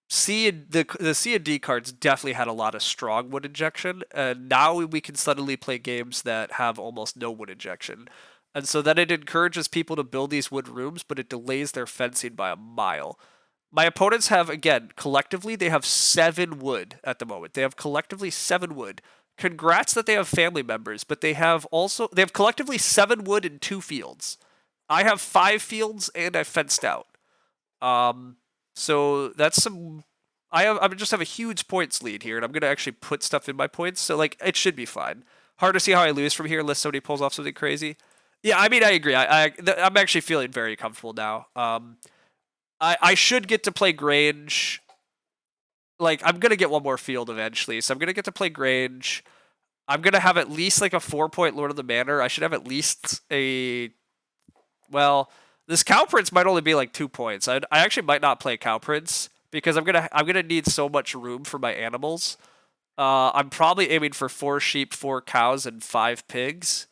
the C and D cards definitely had a lot of strong wood injection, and now we can suddenly play games that have almost no wood injection. And so then it encourages people to build these wood rooms, but it delays their fencing by a mile. My opponents have, again, collectively, they have 7 wood at the moment. They have collectively 7 wood. Congrats that they have family members, but they have collectively 7 wood in 2 fields. I have 5 fields and I fenced out. Um, so that's some. I just have a huge points lead here, and I'm gonna actually put stuff in my points. So like it should be fine. Hard to see how I lose from here unless somebody pulls off something crazy. Yeah, I mean I agree. I'm actually feeling very comfortable now. I should get to play Grange. Like I'm gonna get one more field eventually, so I'm gonna get to play Grange. I'm gonna have at least like a 4-point Lord of the Manor. I should have at least a well, this Cow Prince might only be like 2 points. I actually might not play Cow Prince because I'm gonna need so much room for my animals. I'm probably aiming for 4 sheep, 4 cows, and 5 pigs.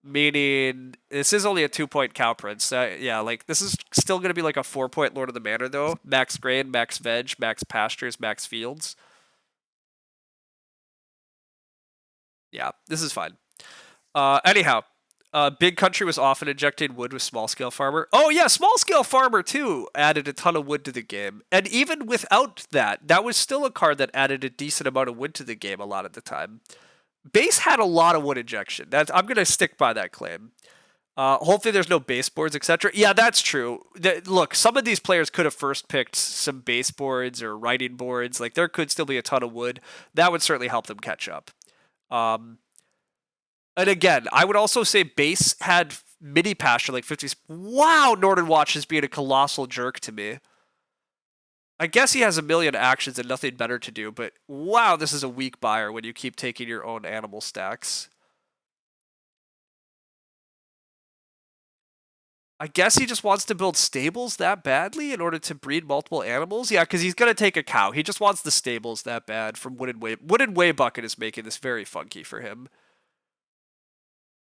Meaning this is only a 2-point Cow Prince. Yeah, like this is still gonna be like a 4-point Lord of the Manor though. Max grain, max veg, max pastures, max fields. Yeah, this is fine. Anyhow, Big Country was often injecting wood with Small Scale Farmer. Oh yeah, Small Scale Farmer too added a ton of wood to the game. And even without that, that was still a card that added a decent amount of wood to the game a lot of the time. Base had a lot of wood injection. I'm gonna stick by that claim. Hopefully there's no baseboards, etc. Yeah, that's true. Look, some of these players could have first picked some baseboards or writing boards. Like there could still be a ton of wood. That would certainly help them catch up. Um, and again, I would also say base had mini pasture like 50s. Wow, Northern Watch is being a colossal jerk to me. I guess he has a million actions and nothing better to do, but wow, this is a weak buyer when you keep taking your own animal stacks. I guess he just wants to build stables that badly in order to breed multiple animals. Yeah, because he's gonna take a cow. He just wants the stables that bad from Wooden Way. Wooden Way Bucket is making this very funky for him.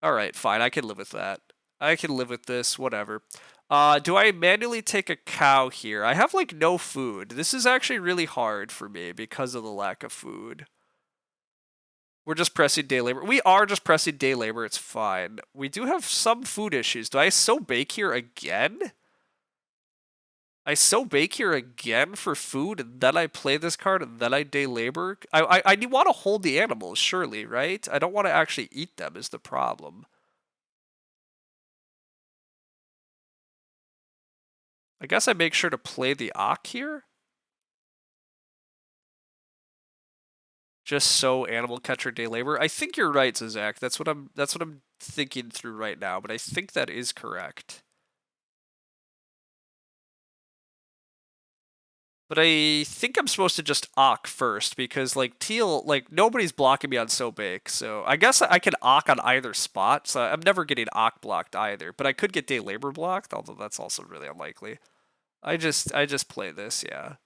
All right, fine. I can live with that. I can live with this. Whatever. Do I manually take a cow here? I have like no food. This is actually really hard for me because of the lack of food. We're just pressing day labor. We are just pressing day labor. It's fine. We do have some food issues. Do I sow bake here again? I sow bake here again for food, and then I play this card, and then I day labor. I want to hold the animals, surely, right? I don't want to actually eat them. Is the problem? I guess I make sure to play the Ock here. Just so animal catcher day labor. I think you're right, Zach. That's what I'm thinking through right now. But I think that is correct. But I think I'm supposed to just Ock first because like teal, like nobody's blocking me on so big. So I guess I can Ock on either spot. So I'm never getting Ock blocked either. But I could get day labor blocked, although that's also really unlikely. I just play this, yeah.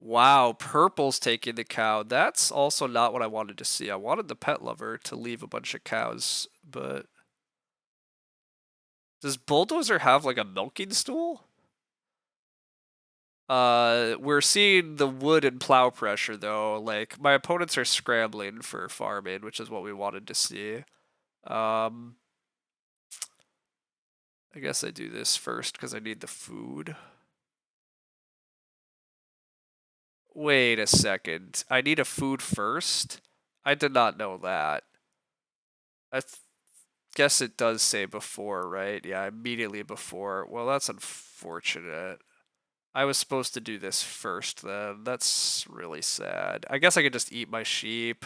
Wow, purple's taking the cow. That's also not what I wanted to see. I wanted the pet lover to leave a bunch of cows, but does bulldozer have like a milking stool? We're seeing the wood and plow pressure though. Like my opponents are scrambling for farming, which is what we wanted to see. Um, I guess I do this first because I need the food. Wait a second. I need a food first? I did not know that. I guess it does say before, right? Yeah, immediately before. Well, that's unfortunate. I was supposed to do this first then. That's really sad. I guess I could just eat my sheep.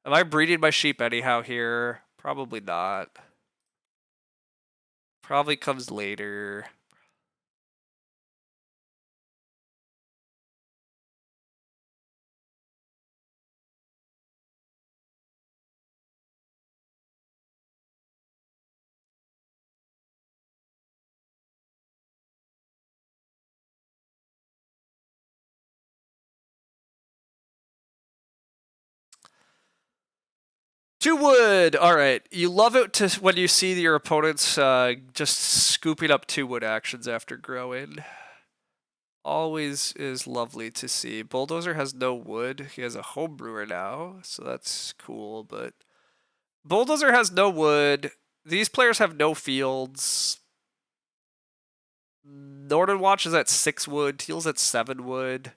Am I breeding my sheep anyhow here? Probably not. Probably comes later. Two wood. All right. You love it when you see your opponents just scooping up two wood actions after growing. Always is lovely to see. Bulldozer has no wood. He has a homebrewer now, so that's cool. But Bulldozer has no wood. These players have no fields. Northern Watch is at 6 wood. Teal's at 7 wood.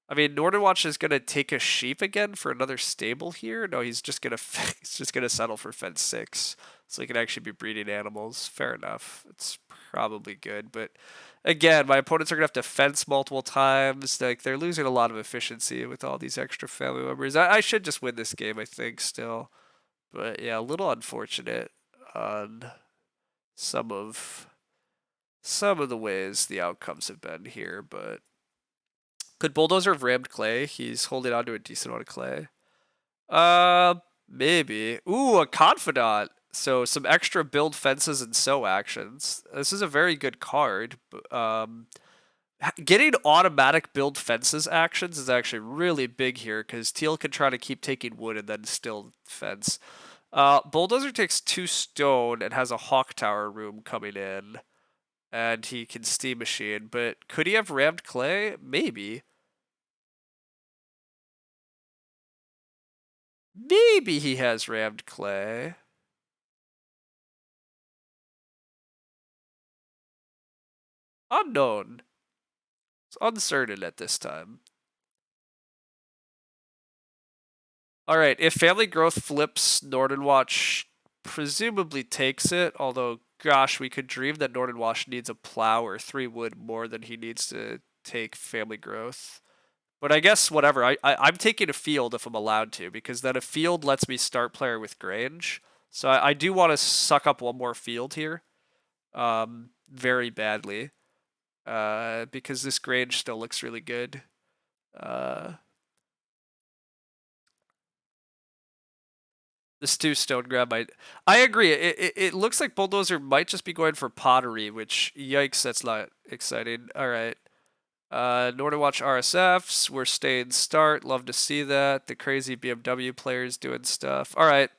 I mean, Northern Watch is gonna take a sheep again for another stable here. No, he's just gonna he's just gonna settle for fence 6, so he can actually be breeding animals. Fair enough. It's probably good, but again, my opponents are gonna have to fence multiple times. Like they're losing a lot of efficiency with all these extra family members. I should just win this game, I think, still, but yeah, a little unfortunate on some of the ways the outcomes have been here, but. Could Bulldozer have rammed clay? He's holding on to a decent amount of clay. Maybe. Ooh, a confidant. So some extra build fences and sow actions. This is a very good card. Getting automatic build fences actions is actually really big here because Teal can try to keep taking wood and then still fence. Bulldozer takes 2 stone and has a Hawk Tower room coming in. And he can steam machine, but could he have rammed clay? Maybe. Maybe he has rammed clay. Unknown. It's uncertain at this time. Alright, if family growth flips, Northern Watch presumably takes it, although, gosh, we could dream that Northern Watch needs a plow or 3 wood more than he needs to take family growth. But I guess whatever. I'm taking a field if I'm allowed to, because then a field lets me start player with Grange. So I do want to suck up one more field here, very badly, because this Grange still looks really good. This 2 stone grab might. I agree. It looks like Bulldozer might just be going for pottery, which yikes, that's not exciting. All right. Northern Watch RSFs. We're staying start. Love to see that. The crazy BMW players doing stuff. All right.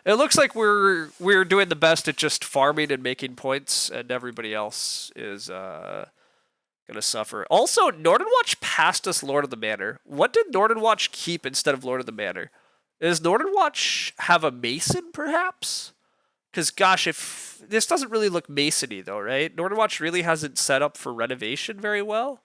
It looks like we're doing the best at just farming and making points, and everybody else is gonna suffer. Also, Northern Watch passed us Lord of the Manor. What did Northern Watch keep instead of Lord of the Manor? Does Northern Watch have a Mason, perhaps? Because, gosh, if this doesn't really look Masony, though, right? Northern Watch really hasn't set up for renovation very well.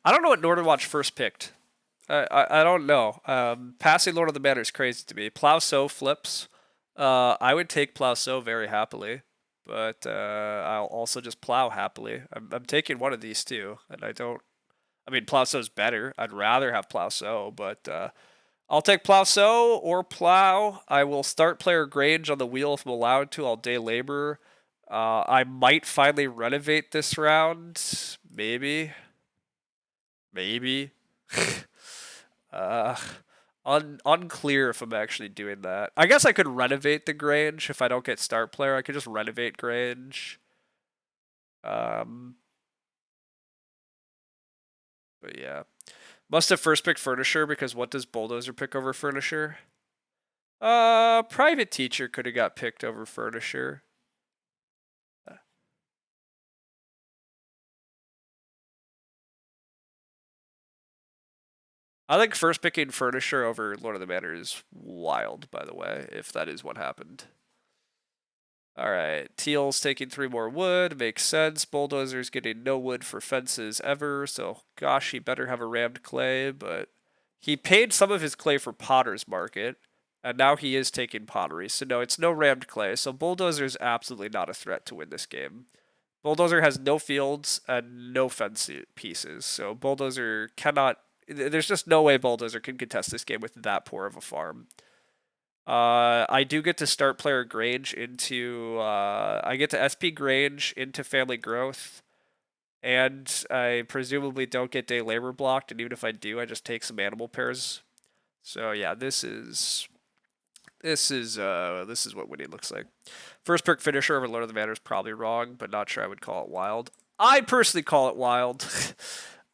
I don't know what Northern Watch first picked. I don't know. Passing Lord of the Manor is crazy to me. Plow So flips. I would take Plow So very happily, but I'll also just Plow happily. I'm taking one of these two, and I don't. I mean, Plow So's better. I'd rather have Plow So, but I'll take Plow So or Plow. I will start player Grange on the wheel if I'm allowed to. I'll day labor. I might finally renovate this round. Maybe. Maybe. uh, Unclear if I'm actually doing that. I guess I could renovate the Grange if I don't get start player. I could just renovate Grange. But yeah. Must have first picked Furnisher because what does Bulldozer pick over Furnisher? Private Teacher could have got picked over Furnisher. I think first picking Furnisher over Lord of the Manor is wild, by the way, if that is what happened. Alright, Teal's taking 3 more wood, makes sense. Bulldozer's getting no wood for fences ever, so gosh, he better have a rammed clay, but he paid some of his clay for Potter's Market, and now he is taking pottery, so no, it's no rammed clay, so Bulldozer's absolutely not a threat to win this game. Bulldozer has no fields and no fence pieces, so Bulldozer cannot. There's just no way Bulldozer can contest this game with that poor of a farm. I do get to start player Grange into. I get to SP Grange into Family Growth, and I presumably don't get day labor blocked. And even if I do, I just take some animal pairs. So yeah, this is what winning looks like. First pick finisher over Lord of the Manor is probably wrong, but not sure I would call it wild. I personally call it wild.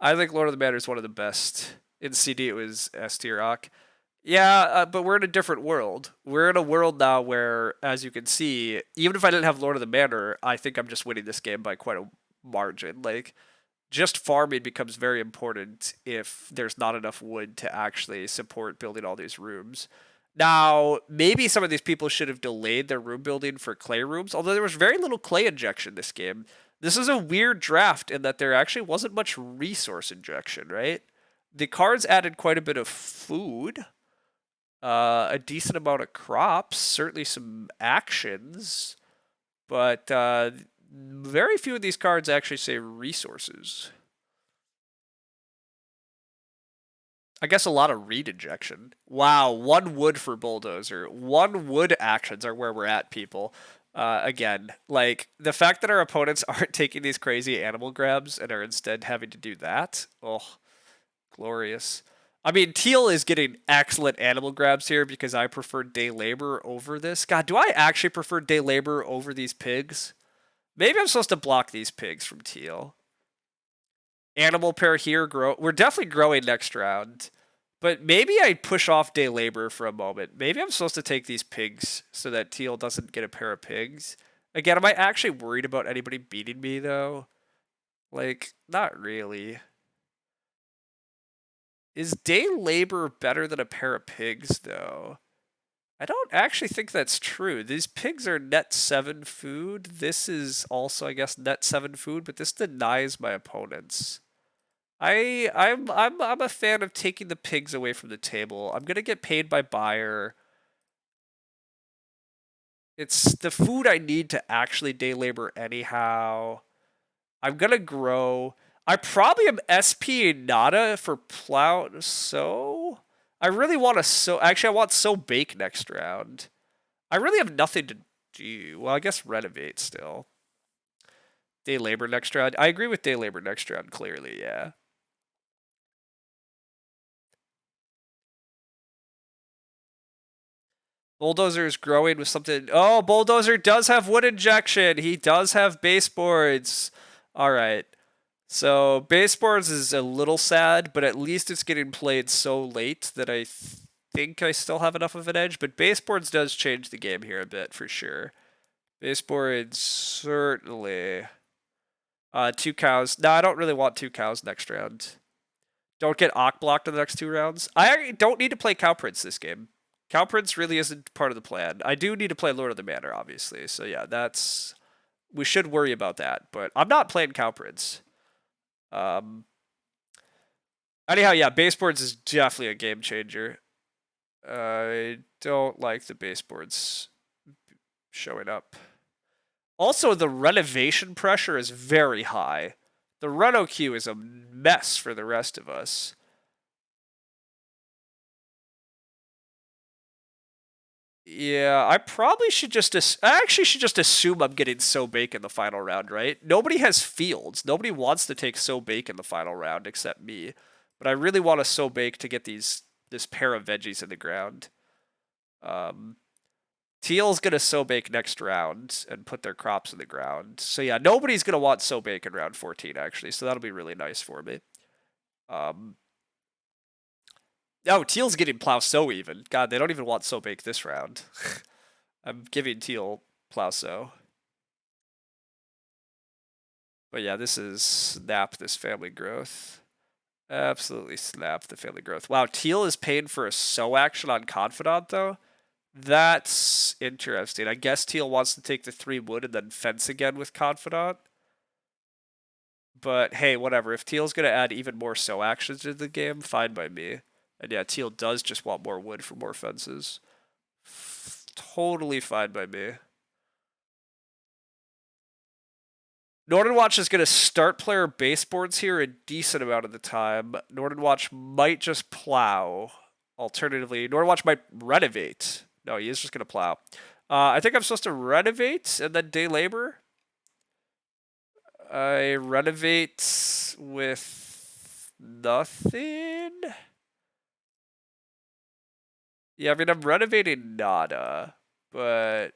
I think Lord of the Manor is one of the best. In CD, it was ST Rock. Yeah, but we're in a different world. We're in a world now where, as you can see, even if I didn't have Lord of the Manor, I think I'm just winning this game by quite a margin. Like, just farming becomes very important if there's not enough wood to actually support building all these rooms. Now, maybe some of these people should have delayed their room building for clay rooms, although there was very little clay injection this game. This is a weird draft in that there actually wasn't much resource injection, right? The cards added quite a bit of food, a decent amount of crops, certainly some actions, but very few of these cards actually say resources. I guess a lot of reed injection. Wow, 1 wood for Bulldozer. 1 wood actions are where we're at, people. Again, like, the fact that our opponents aren't taking these crazy animal grabs and are instead having to do that, oh, glorious. I mean, Teal is getting excellent animal grabs here because I prefer day labor over this. God, do I actually prefer day labor over these pigs? Maybe I'm supposed to block these pigs from Teal. Animal pair here, grow. We're definitely growing next round. But maybe I push off day labor for a moment. Maybe I'm supposed to take these pigs so that Teal doesn't get a pair of pigs. Again, am I actually worried about anybody beating me, though? Like, not really. Is day labor better than a pair of pigs, though? I don't actually think that's true. These pigs are net 7 food. This is also, I guess, net 7 food, but this denies my opponents. I'm a fan of taking the pigs away from the table. I'm gonna get paid by buyer. It's the food I need to actually day labor anyhow. I'm gonna grow. I probably am SP Nada for plow sow. I really want to sow. Actually, I want sow bake next round. I really have nothing to do. Well, I guess renovate still. Day labor next round. I agree with day labor next round. Clearly, yeah. Bulldozer is growing with something. Oh, Bulldozer does have wood injection. He does have baseboards. All right. So baseboards is a little sad, but at least it's getting played so late that I think I still have enough of an edge. But baseboards does change the game here a bit for sure. Baseboards certainly. 2 cows. No, I don't really want 2 cows next round. Don't get Ock blocked in the next 2 rounds. I don't need to play Cow Prince this game. Cow Prince really isn't part of the plan. I do need to play Lord of the Manor, obviously. So yeah, that's we should worry about that. But I'm not playing Cow Prince. Anyhow, yeah, baseboards is definitely a game changer. I don't like the baseboards showing up. Also, the renovation pressure is very high. The reno queue is a mess for the rest of us. Yeah, I probably should just. I actually should just assume I'm getting so bake in the final round, right? Nobody has fields. Nobody wants to take so bake in the final round except me. But I really want to so bake to get these this pair of veggies in the ground. Teal's gonna sow bake next round and put their crops in the ground. So yeah, nobody's gonna want sow bake in round 14 actually. So that'll be really nice for me. Oh, Teal's getting plow sow even. God, they don't even want sow bake this round. I'm giving Teal plow sow. But yeah, this is snap this family growth. Absolutely snap the family growth. Wow, Teal is paying for a sow action on Confidant though. That's interesting. I guess Teal wants to take the 3 wood and then fence again with Confidant. But hey, whatever. If Teal's going to add even more sow actions to the game, fine by me. And yeah, Teal does just want more wood for more fences. Totally fine by me. Northern Watch is going to start player baseboards here a decent amount of the time. Northern Watch might just plow. Alternatively, Northern Watch might renovate. No, he is just going to plow. I think I'm supposed to renovate and then day labor. I renovate with nothing. Yeah, I mean, I'm renovating nada, but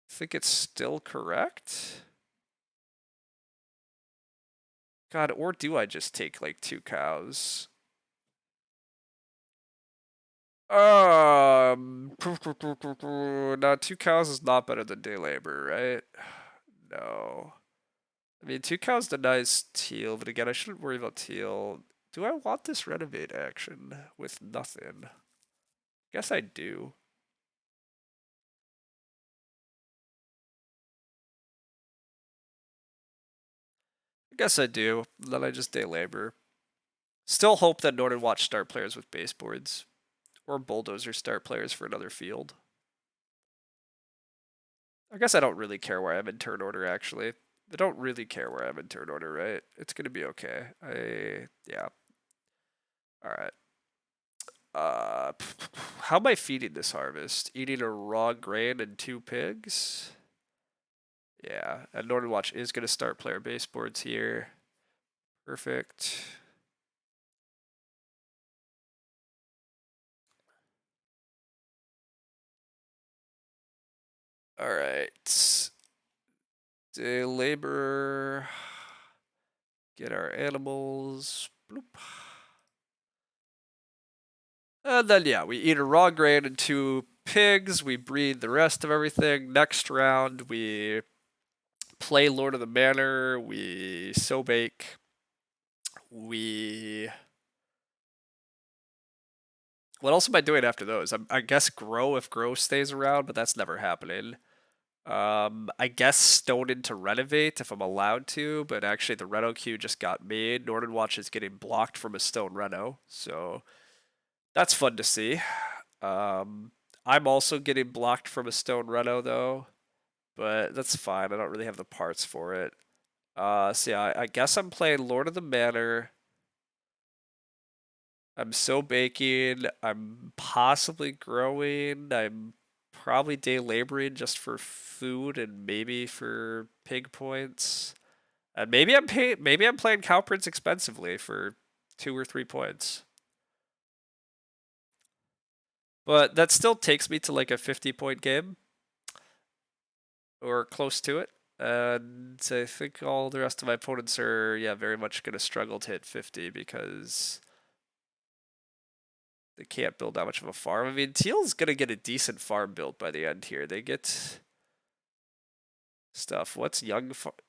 I think it's still correct. God, or do I just take like 2 cows? No, 2 cows is not better than day labor, right? No. I mean, 2 cows denies teal, but again, I shouldn't worry about teal. Do I want this renovate action with nothing? Guess I do. I guess I do. Then I just day labor. Still hope that Northern Watch start players with baseboards. Or Bulldozer start players for another field. I guess I don't really care where I'm in turn order, actually. I don't really care where I'm in turn order, right? It's gonna be okay. Yeah. Alright. How am I feeding this harvest? Eating a raw grain and 2 pigs? Yeah, and Northern Watch is gonna start player baseboards here. Perfect. Alright. Day labor. Get our animals. Bloop. And then, yeah, we eat a raw grain and 2 pigs. We breed the rest of everything. Next round, we play Lord of the Manor. We sow bake. We. What else am I doing after those? I guess grow if grow stays around, but that's never happening. I guess stone into renovate if I'm allowed to, but actually the reno queue just got made. Northern Watch is getting blocked from a stone reno, so that's fun to see. I'm also getting blocked from a stone reno though, but that's fine. I don't really have the parts for it. So yeah, I guess I'm playing Lord of the Manor. I'm so baking. I'm possibly growing. I'm probably day laboring just for food and maybe for pig points. And maybe I'm playing Cow Prince expensively for 2 or 3 points. But that still takes me to like a 50-point game or close to it. And I think all the rest of my opponents are, yeah, very much going to struggle to hit 50 because they can't build that much of a farm. I mean, Teal's going to get a decent farm built by the end here. They get stuff. What's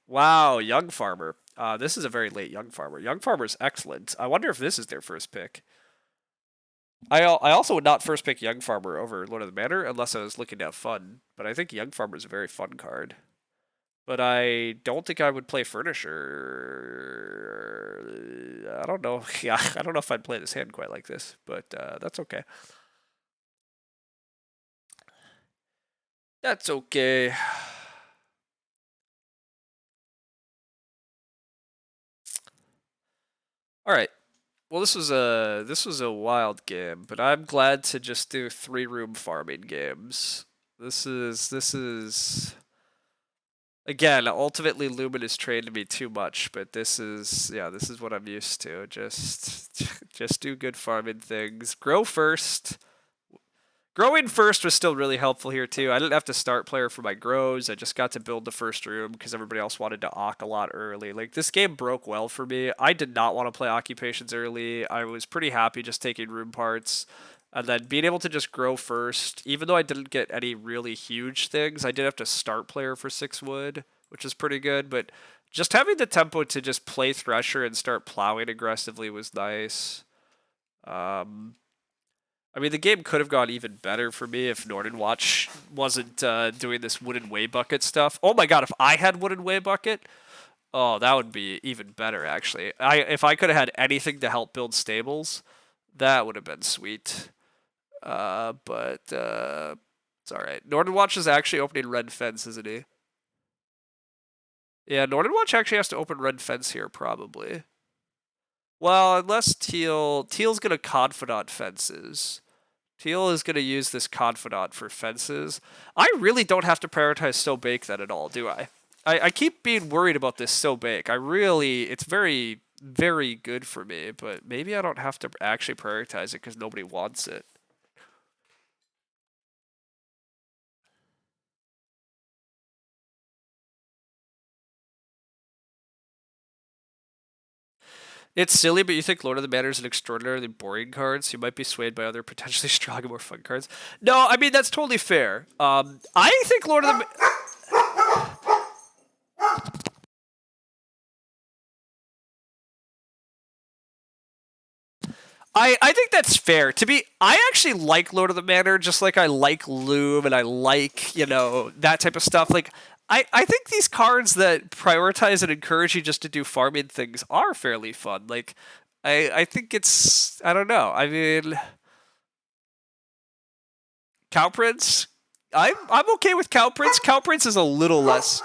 Wow, Young Farmer. This is a very late Young Farmer. Young Farmer's excellent. I wonder if this is their first pick. I also would not first pick Young Farmer over Lord of the Manor unless I was looking to have fun. But I think Young Farmer is a very fun card. But I don't think I would play Furnisher. I don't know. Yeah, I don't know if I'd play this hand quite like this, but that's okay. That's okay. All right. Well, this was a wild game, but I'm glad to just do 3-room farming games. This is Again, ultimately Lumen has trained me too much, but this is what I'm used to. Just do good farming things. Grow first. Growing first was still really helpful here too. I didn't have to start player for my grows. I just got to build the first room because everybody else wanted to ock a lot early. Like this game broke well for me. I did not want to play occupations early. I was pretty happy just taking room parts. And then being able to just grow first, even though I didn't get any really huge things, I did have to start player for 6 wood, which is pretty good. But just having the tempo to just play Thresher and start plowing aggressively was nice. I mean, the game could have gone even better for me if Northern Watch wasn't doing this wooden way bucket stuff. Oh my god, if I had wooden way bucket, oh, that would be even better, actually. If I could have had anything to help build stables, that would have been sweet. But it's alright. Northern Watch is actually opening red fence, isn't he? Yeah, Northern Watch actually has to open red fence here, probably. Well, unless Teal's gonna Confidant fences. Teal is going to use this Confidant for fences. I really don't have to prioritize So Bake then at all, do I? I keep being worried about this So Bake. It's very, very good for me, but maybe I don't have to actually prioritize it because nobody wants it. It's silly, but you think Lord of the Manor is an extraordinarily boring card, so you might be swayed by other potentially strong and more fun cards. No, I mean, that's totally fair. I think Lord of the... I think that's fair. I actually like Lord of the Manor, just like I like Loom and I like, that type of stuff. Like, I think these cards that prioritize and encourage you just to do farming things are fairly fun. Like, I think it's, I don't know. I mean, Cow Prince, I'm okay with Cow Prince. Cow Prince is a little less.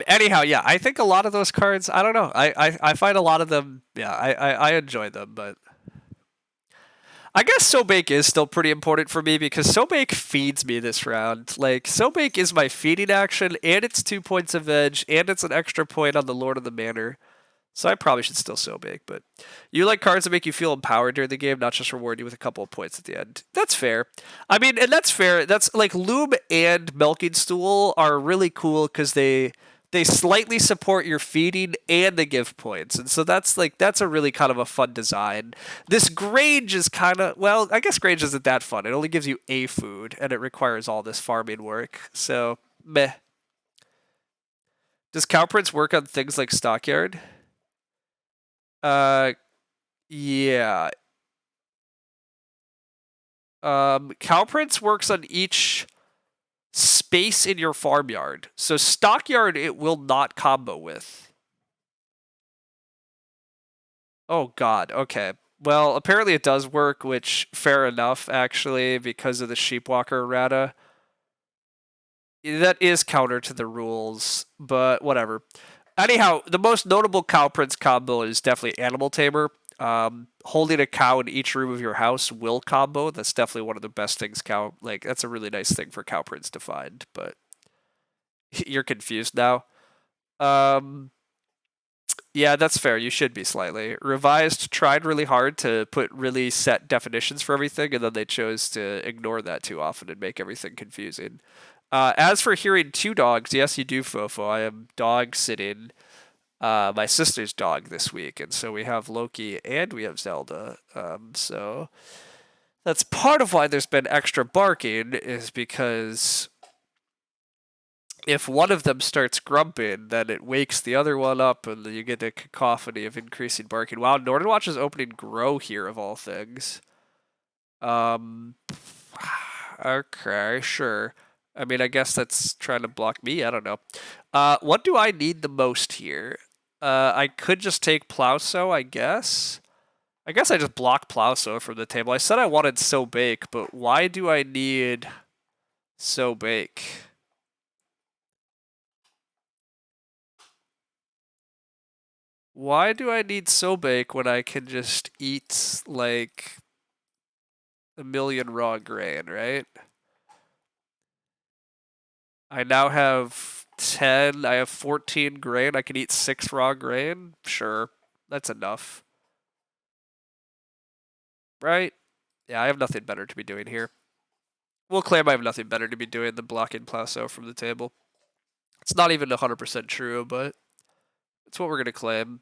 Anyhow, yeah, I think a lot of those cards, I don't know. I find a lot of them, yeah, I enjoy them, but I guess So Bake is still pretty important for me because So Bake feeds me this round. Like, So Bake is my feeding action, and it's 2 points of edge, and it's an extra point on the Lord of the Manor. So I probably should still So Bake, but you like cards that make you feel empowered during the game, not just reward you with a couple of points at the end. That's fair. I mean, and that's fair. That's like Loom and Milking Stool are really cool because they slightly support your feeding and they give points. And so that's a really kind of a fun design. This Grange is kind of, well, I guess Grange isn't that fun. It only gives you a food and it requires all this farming work. So, meh. Does Cow Prince work on things like Stockyard? Yeah. Cow Prince works on each space in your farmyard. So Stockyard it will not combo with. Oh god, okay. Well, apparently it does work, which fair enough actually because of the Sheepwalker errata. That is counter to the rules, but whatever. Anyhow, the most notable Cow Prince combo is definitely Animal Tamer. Holding a cow in each room of your house will combo. That's definitely one of the best things that's a really nice thing for Cow Prince to find, but you're confused now. Yeah, that's fair. You should be slightly. Revised tried really hard to put really set definitions for everything, and then they chose to ignore that too often and make everything confusing. As for hearing 2 dogs, yes, you do, Fofo. I am dog sitting my sister's dog this week, and so we have Loki and we have Zelda. So that's part of why there's been extra barking, is because if one of them starts grumping, then it wakes the other one up, and you get a cacophony of increasing barking. Wow, Northern Watch is opening Grow here, of all things. Okay, sure. I mean, I guess that's trying to block me. I don't know. What do I need the most here? I could just take Plowsow, I guess. I guess I just block Plowsow from the table. I said I wanted So Bake, but why do I need So Bake? Why do I need Sobake when I can just eat, like, a million raw grain, right? I now have 10, I have 14 grain, I can eat 6 raw grain? Sure, that's enough. Right? Yeah, I have nothing better to be doing here. We'll claim I have nothing better to be doing than blocking Plasso from the table. It's not even 100% true, but it's what we're going to claim.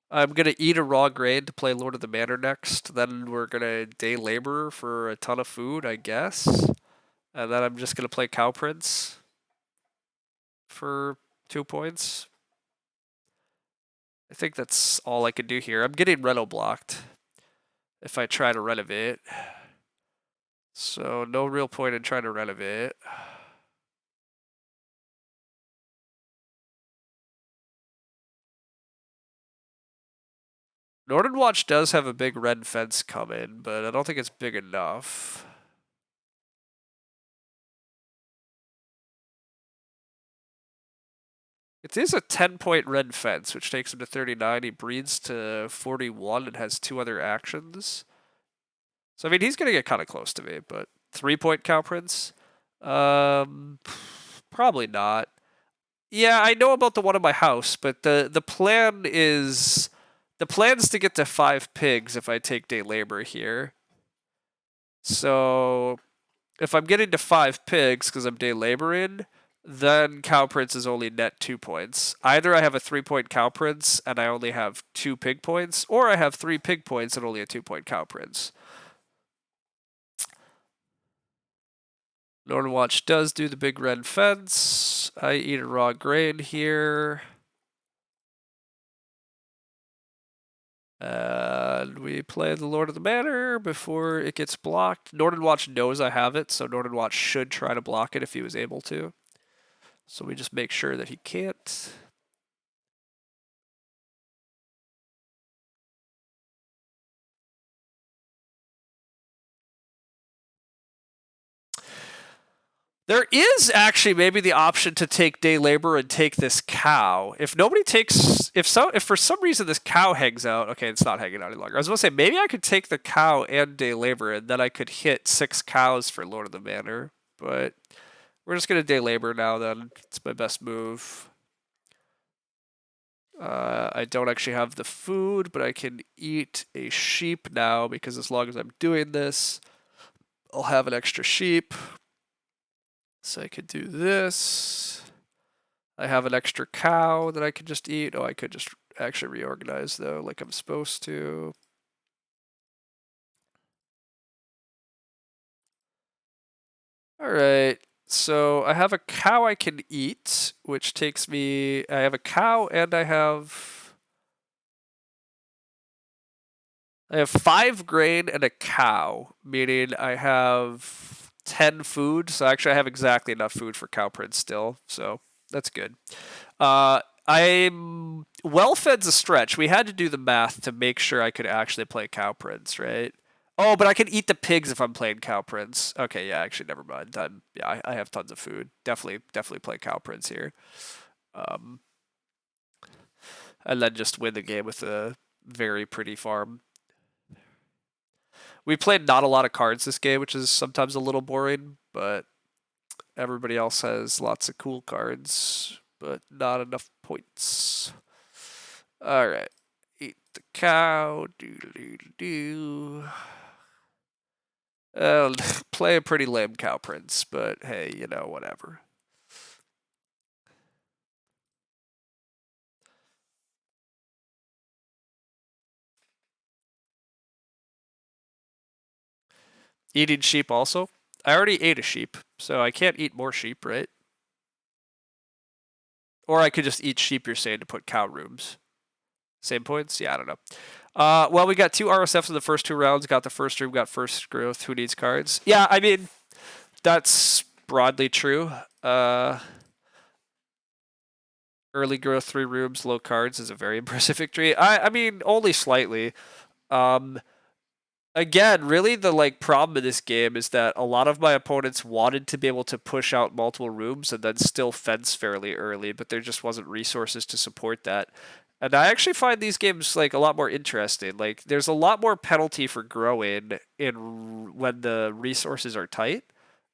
I'm going to eat a raw grain to play Lord of the Manor next. Then we're going to day labor for a ton of food, I guess. And then I'm just going to play Cow Prince for 2 points. I think that's all I can do here. I'm getting Reno blocked if I try to renovate. So no real point in trying to renovate. Northern Watch does have a big red fence coming, but I don't think it's big enough. It is a 10-point red fence, which takes him to 39. He breeds to 41 and has 2 other actions. So, I mean, he's going to get kind of close to me, but 3-point Cow Prince? Probably not. Yeah, I know about the one in my house, but the plan is... The plan's to get to 5 pigs if I take day labor here. So, if I'm getting to 5 pigs because I'm day laboring, then Cow Prince is only net 2 points. Either I have a 3-point Cow Prince and I only have 2 pig points, or I have 3 pig points and only a 2-point Cow Prince. Northern Watch does do the big red fence. I eat a raw grain here. And we play the Lord of the Manor before it gets blocked. Northern Watch knows I have it, so Northern Watch should try to block it if he was able to. So we just make sure that he can't. There is actually maybe the option to take day labor and take this cow. If nobody takes, if for some reason this cow hangs out, okay, it's not hanging out any longer. I was gonna say maybe I could take the cow and day labor, and then I could hit 6 cows for Lord of the Manor. But we're just gonna day labor now. Then it's my best move. I don't actually have the food, but I can eat a sheep now because as long as I'm doing this, I'll have an extra sheep. So I could do this. I have an extra cow that I could just eat. Oh, I could just actually reorganize though, like I'm supposed to. All right. So I have a cow I can eat, which takes me. I have a cow and I have 5 grain and a cow, meaning I have 10 food. So actually, I have exactly enough food for Cow Prince still. So that's good. I'm well fed's a stretch. We had to do the math to make sure I could actually play Cow Prince, right? Oh, but I can eat the pigs if I'm playing Cow Prince. Okay, yeah, actually, never mind. I have tons of food. Definitely play Cow Prince here. And then just win the game with a very pretty farm. We played not a lot of cards this game, which is sometimes a little boring, but everybody else has lots of cool cards, but not enough points. All right. Eat the cow. Do. Play a pretty lame Cow Prince, but hey, you know, whatever. Eating sheep also. I already ate a sheep, so I can't eat more sheep, right? Or I could just eat sheep, you're saying, to put cow rooms. Same points? Yeah, I don't know. Well, we got 2 RSFs in the first 2 rounds. Got the first room, got first growth. Who needs cards? Yeah, I mean, that's broadly true. Early growth, 3 rooms, low cards is a very impressive victory. I mean, only slightly. again, really the like problem in this game is that a lot of my opponents wanted to be able to push out multiple rooms and then still fence fairly early, but there just wasn't resources to support that. And I actually find these games like a lot more interesting. Like there's a lot more penalty for growing in when the resources are tight.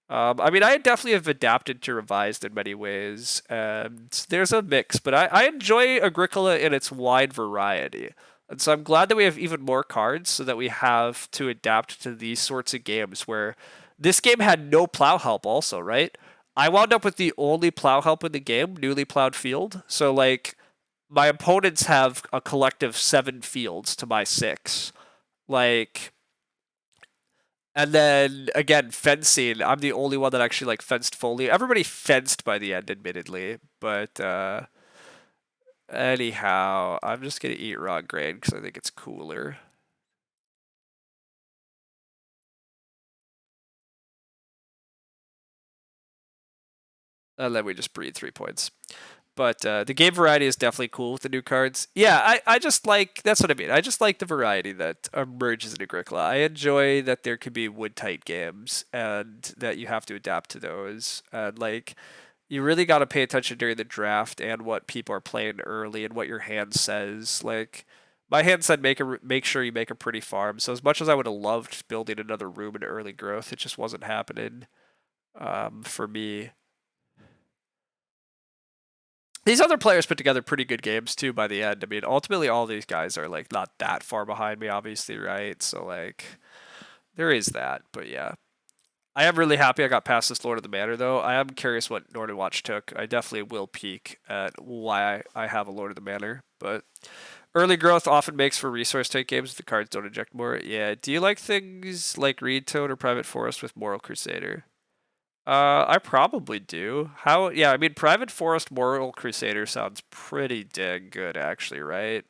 I mean, I definitely have adapted to revised in many ways, and there's a mix, but I enjoy Agricola in its wide variety. And so I'm glad that we have even more cards so that we have to adapt to these sorts of games where this game had no plow help also, right? I wound up with the only plow help in the game, newly plowed field. So like my opponents have a collective 7 fields to my 6. Like and then again, fencing. I'm the only one that actually like fenced fully. Everybody fenced by the end, admittedly, but anyhow, I'm just gonna eat raw grain because I think it's cooler. And then we just breed 3 points. But the game variety is definitely cool with the new cards. Yeah, I just like, that's what I mean. I just like the variety that emerges in Agricola. I enjoy that there could be wood tight games and that you have to adapt to those. And like, you really got to pay attention during the draft and what people are playing early and what your hand says. Like, my hand said make sure you make a pretty farm. So as much as I would have loved building another room in early growth, it just wasn't happening for me. These other players put together pretty good games too by the end. I mean, ultimately all these guys are like not that far behind me, obviously, right? So like there is that, but yeah. I am really happy I got past this Lord of the Manor though. I am curious what Northern Watch took. I definitely will peek at why I have a Lord of the Manor, but early growth often makes for resource take games if the cards don't inject more. Yeah. Do you like things like Reed Toad or Private Forest with Moral Crusader? I probably do. How? Yeah, I mean, Private Forest Moral Crusader sounds pretty dang good, actually, right?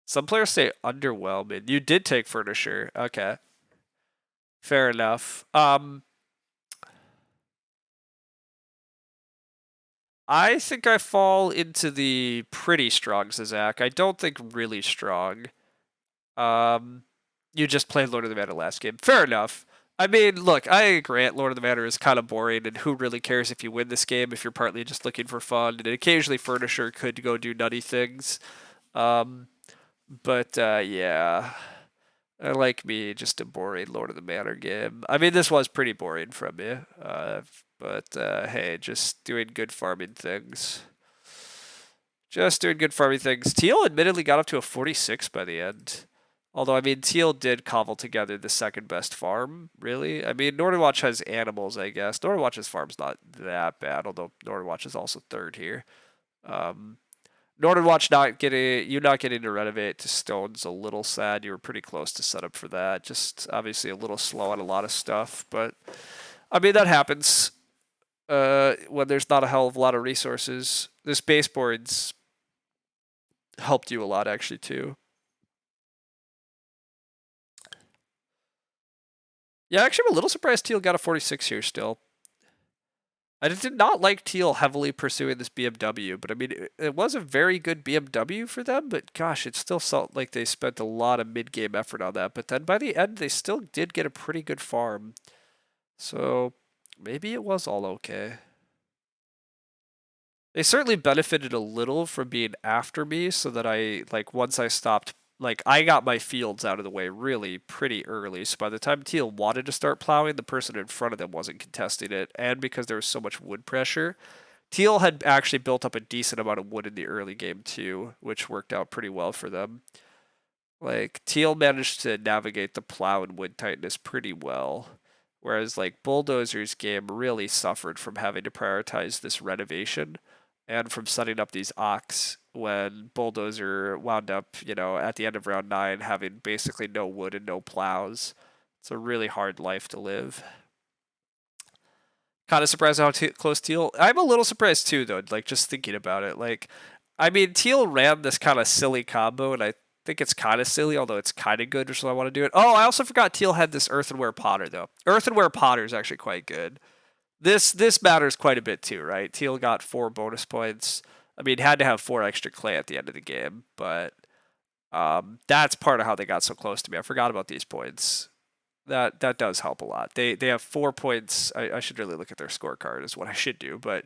Some players say underwhelming. You did take Furnisher. Okay, fair enough. I think I fall into the pretty strong Zach. I don't think really strong. Um, you just played Lord of the Manor last game. Fair enough. I mean, look, I grant Lord of the Manor is kind of boring, and who really cares if you win this game if you're partly just looking for fun, and occasionally Furnisher could go do nutty things. Um, but yeah, I like me just a boring Lord of the Manor game. I mean, this was pretty boring from me, but hey, just doing good farming things. Just doing good farming things. Teal admittedly got up to a 46 by the end. Although, I mean, Teal did cobble together the second best farm, really. I mean, Northern Watch has animals, I guess. Northern Watch's farm's not that bad, although Northern Watch is also third here. Um, Northern Watch not getting to renovate to stone's a little sad. You were pretty close to set up for that. Just obviously a little slow on a lot of stuff, but I mean that happens when there's not a hell of a lot of resources. This baseboard's helped you a lot actually too. Yeah, actually, I'm a little surprised Teal got a 46 here still. I did not like Teal heavily pursuing this BMW, but I mean, it was a very good BMW for them, but gosh, it still felt like they spent a lot of mid-game effort on that. But then by the end, they still did get a pretty good farm. So maybe it was all okay. They certainly benefited a little from being after me so that once I stopped, I got my fields out of the way really pretty early. So by the time Teal wanted to start plowing, the person in front of them wasn't contesting it. And because there was so much wood pressure, Teal had actually built up a decent amount of wood in the early game too, which worked out pretty well for them. Like, Teal managed to navigate the plow and wood tightness pretty well. Whereas, like, Bulldozer's game really suffered from having to prioritize this renovation and from setting up these ox when Bulldozer wound up, at the end of round 9 having basically no wood and no plows. It's a really hard life to live. Kind of surprised how close Teal. I'm a little surprised too, though. Like just thinking about it, I mean, Teal ran this kind of silly combo, and I think it's kind of silly, although it's kind of good, so I want to do it. Oh, I also forgot Teal had this earthenware potter though. Earthenware potter is actually quite good. This matters quite a bit too, right? Teal got 4 bonus points. I mean, had to have 4 extra clay at the end of the game, but That's part of how they got so close to me. I forgot about these points. That does help a lot. They have 4 points. I should really look at their scorecard is what I should do. But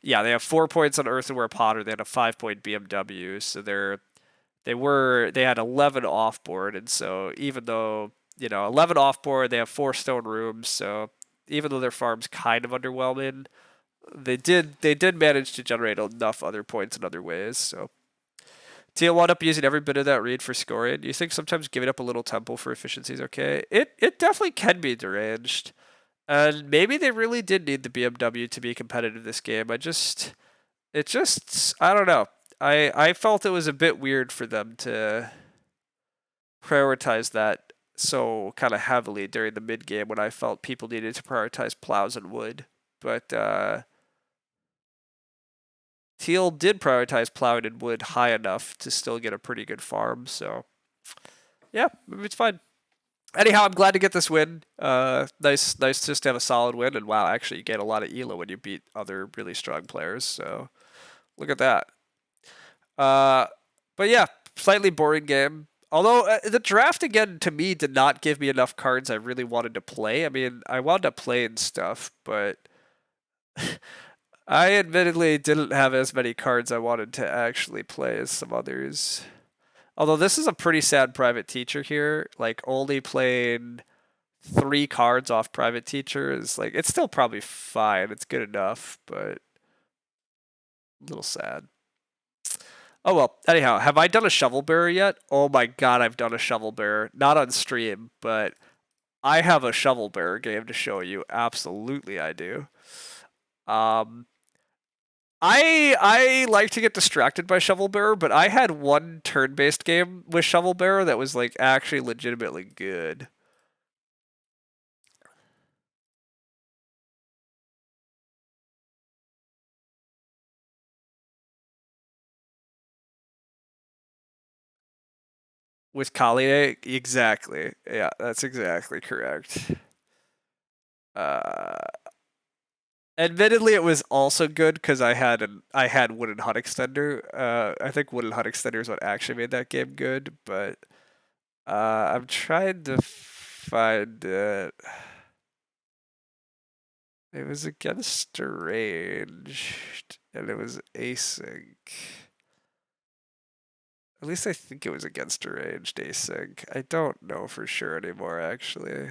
yeah, they have 4 points on Earthenware Potter. They had a 5 point BMW. So they had 11 off board, and so even though 11 off board, they have 4 stone rooms. So even though their farm's kind of underwhelming, they did manage to generate enough other points in other ways. So Teal wound up using every bit of that read for scoring. Do you think sometimes giving up a little tempo for efficiency is okay? It definitely can be deranged. And maybe they really did need the BMW to be competitive this game. I don't know. I felt it was a bit weird for them to prioritize that so kind of heavily during the mid game when I felt people needed to prioritize plows and wood. But Teal did prioritize plowing and wood high enough to still get a pretty good farm. So yeah, it's fine. Anyhow, I'm glad to get this win. Nice just to have a solid win. And wow, actually, you get a lot of elo when you beat other really strong players. So look at that. But yeah, slightly boring game. Although the draft again to me did not give me enough cards I really wanted to play. I mean, I wound up playing stuff, but I admittedly didn't have as many cards I wanted to actually play as some others. Although this is a pretty sad private teacher here, like only playing 3 cards off private teacher is like it's still probably fine. It's good enough, but a little sad. Oh well. Anyhow, have I done a shovel bearer yet? Oh my god, I've done a shovel bearer. Not on stream, but I have a shovel bearer game to show you. Absolutely, I do. I like to get distracted by shovel bearer, but I had one turn-based game with shovel bearer that was like actually legitimately good. With Collier, exactly. Yeah, that's exactly correct. Uh, Admittedly, it was also good because I had Wooden Hut Extender. I think Wooden Hut Extender is what actually made that game good, but I'm trying to find it. It was against Deranged, and it was async. At least I think it was against Deranged async. I don't know for sure anymore, actually.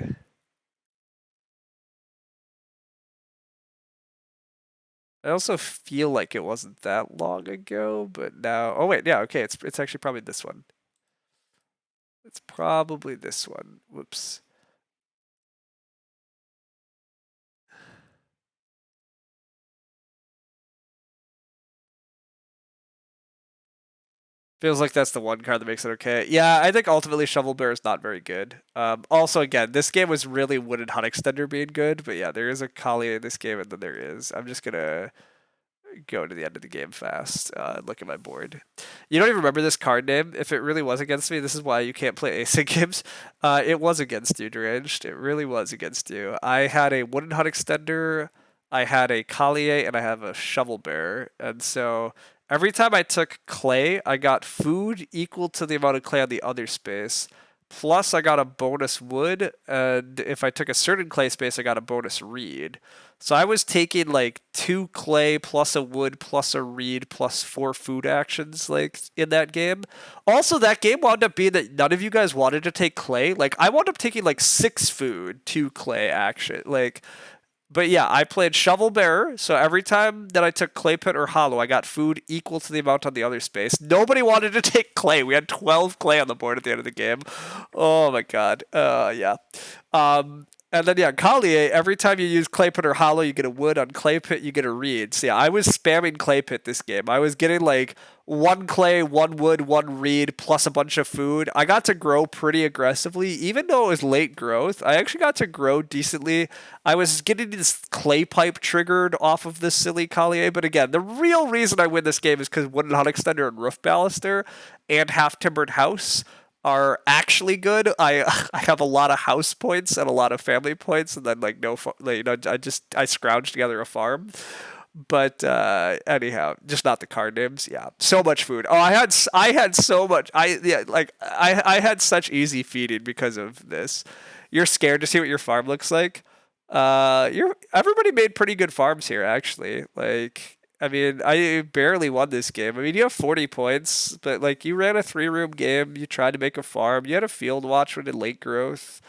I also feel like it wasn't that long ago, but now. Oh wait, yeah, okay. It's actually probably this one. It's probably this one. Whoops. Feels like that's the one card that makes it okay. Yeah, I think ultimately Shovel Bear is not very good. Also, again, this game was really Wooden Hut Extender being good, but yeah, there is a Kali in this game, and then there is. I'm just gonna go to the end of the game fast. Look at my board. You don't even remember this card name. If it really was against me, this is why you can't play async games. It was against you, Deranged. It really was against you. I had a Wooden Hut Extender, I had a Collier, and I have a Shovel Bear. And so every time I took clay, I got food equal to the amount of clay on the other space. Plus, I got a bonus wood, and if I took a certain clay space, I got a bonus reed. So I was taking like 2 clay plus a wood plus a reed plus 4 food actions like in that game. Also, that game wound up being that none of you guys wanted to take clay. Like I wound up taking like 6 food, 2 clay action. Like but yeah, I played Shovel Bearer, so every time that I took Clay Pit or Hollow, I got food equal to the amount on the other space. Nobody wanted to take Clay. We had 12 Clay on the board at the end of the game. Oh my god. Yeah. And then yeah, Collier, every time you use Clay Pit or Hollow, you get a wood. On Clay Pit, you get a reed. So yeah, I was spamming Clay Pit this game. I was getting like 1 clay, 1 wood, 1 reed, plus a bunch of food. I got to grow pretty aggressively, even though it was late growth. I actually got to grow decently. I was getting this clay pipe triggered off of this silly Collier, but again, the real reason I win this game is because Wooden Hut Extender and Roof Baluster and Half Timbered House are actually good. I have a lot of house points and a lot of family points, and then like no, like, I scrounged together a farm. But anyhow, just not the card names. Yeah, so much food. Oh, I had so much. I had such easy feeding because of this. You're scared to see what your farm looks like. You're everybody made pretty good farms here actually. Like I mean, I barely won this game. I mean, you have 40 points, but like you ran a 3-room game, you tried to make a farm, you had a field watchman in late growth,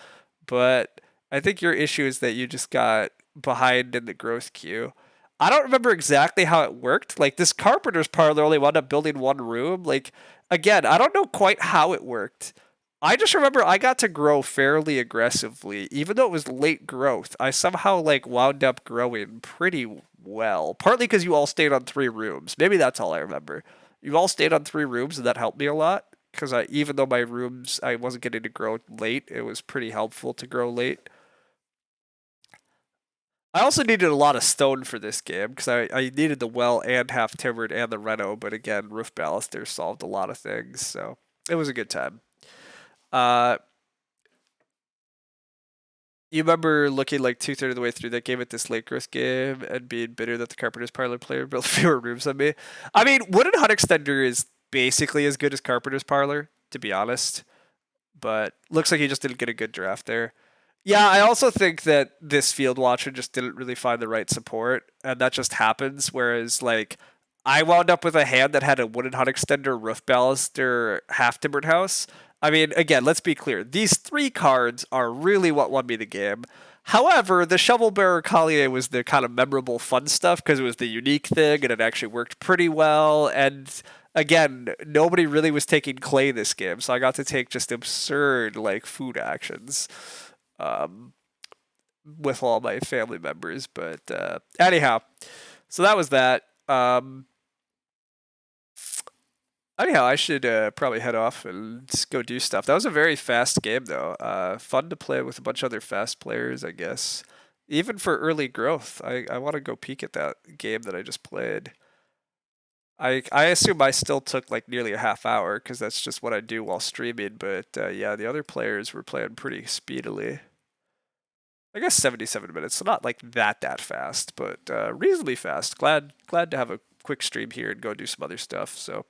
but I think your issue is that you just got behind in the growth queue. I don't remember exactly how it worked. Like this carpenter's parlor only wound up building one room. Like again, I don't know quite how it worked. I just remember I got to grow fairly aggressively, even though it was late growth. I somehow like wound up growing pretty well. Partly because you all stayed on 3 rooms. Maybe that's all I remember. You all stayed on 3 rooms, and that helped me a lot. Because even though my rooms I wasn't getting to grow late, it was pretty helpful to grow late. I also needed a lot of stone for this game because I needed the well and half timbered and the reno, but again, roof baluster solved a lot of things, so it was a good time. Uh, you remember looking like 2/3 of the way through that game at this late growth game and being bitter that the Carpenter's Parlor player built fewer rooms than me? I mean, Wooden Hut Extender is basically as good as Carpenter's Parlor, to be honest, but looks like he just didn't get a good draft there. Yeah, I also think that this field watcher just didn't really find the right support, and that just happens. Whereas, like, I wound up with a hand that had a wooden hut extender, roof baluster, half timbered house. I mean, again, let's be clear. These 3 cards are really what won me the game. However, the Shovel Bearer Collier was the kind of memorable fun stuff because it was the unique thing and it actually worked pretty well. And again, nobody really was taking clay this game, so I got to take just absurd like food actions um, with all my family members. But anyhow, so that was that. Anyhow, I should probably head off and just go do stuff. That was a very fast game, though. Fun to play with a bunch of other fast players, I guess. Even for early growth, I want to go peek at that game that I just played. I assume I still took like nearly a half hour because that's just what I do while streaming. But yeah, the other players were playing pretty speedily. I guess 77 minutes, so not like that fast, but reasonably fast. Glad to have a quick stream here and go do some other stuff. So,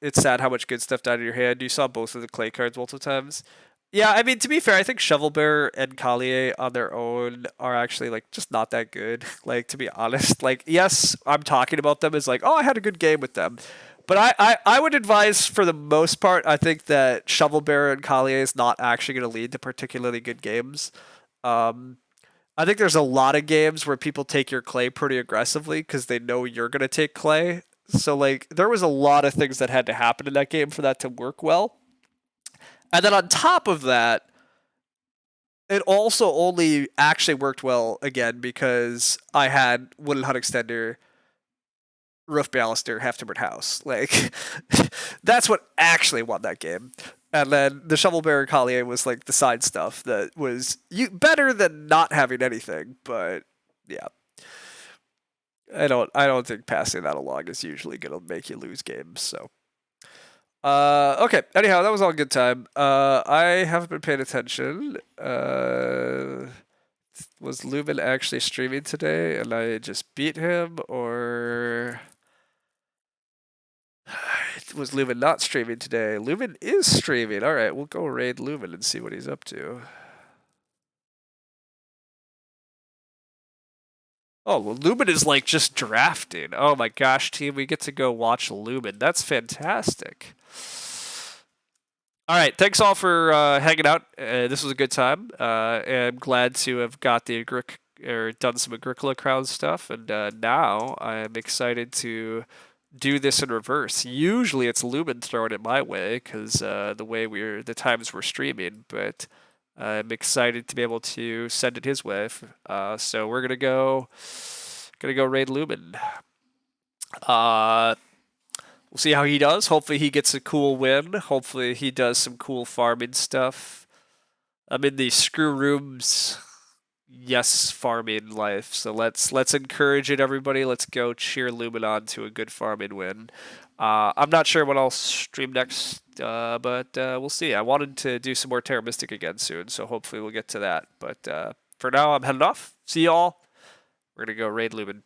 it's sad how much good stuff died in your hand. You saw both of the clay cards multiple times. Yeah, I mean to be fair, I think Shovel Bear and Collier on their own are actually like just not that good. Like to be honest, like yes, I'm talking about them as like oh I had a good game with them, but I would advise for the most part, I think that Shovel Bear and Collier is not actually going to lead to particularly good games. Um, I think there's a lot of games where people take your clay pretty aggressively because they know you're going to take clay. So like there was a lot of things that had to happen in that game for that to work well. And then on top of that, it also only actually worked well again because I had wooden hut extender, roof baluster, half timbered house. Like that's what actually won that game. And then the shovel bearer collier was like the side stuff that was better than not having anything. But yeah, I don't think passing that along is usually gonna make you lose games. So okay. Anyhow, that was all good time. I haven't been paying attention. Was Lumen actually streaming today and I just beat him, or was Lumen not streaming today? Lumen is streaming. All right, we'll go raid Lumen and see what he's up to. Oh, well, Lumen is like just drafting. Oh my gosh, team, we get to go watch Lumen. That's fantastic. All right, thanks all for hanging out. This was a good time. I'm glad to have got the done some Agricola Crown stuff, and now I'm excited to do this in reverse. Usually it's Lumen throwing it my way because the times we're streaming, but I'm excited to be able to send it his way. So we're gonna go raid Lumen. We'll see how he does. Hopefully he gets a cool win. Hopefully he does some cool farming stuff. I'm in the screw rooms, yes, farming life. So let's encourage it, everybody. Let's go cheer Lumen on to a good farming win. I'm not sure what I'll stream next, but we'll see. I wanted to do some more Terra Mystic again soon, so hopefully we'll get to that. But for now, I'm heading off. See y'all. We're gonna go raid Lubin.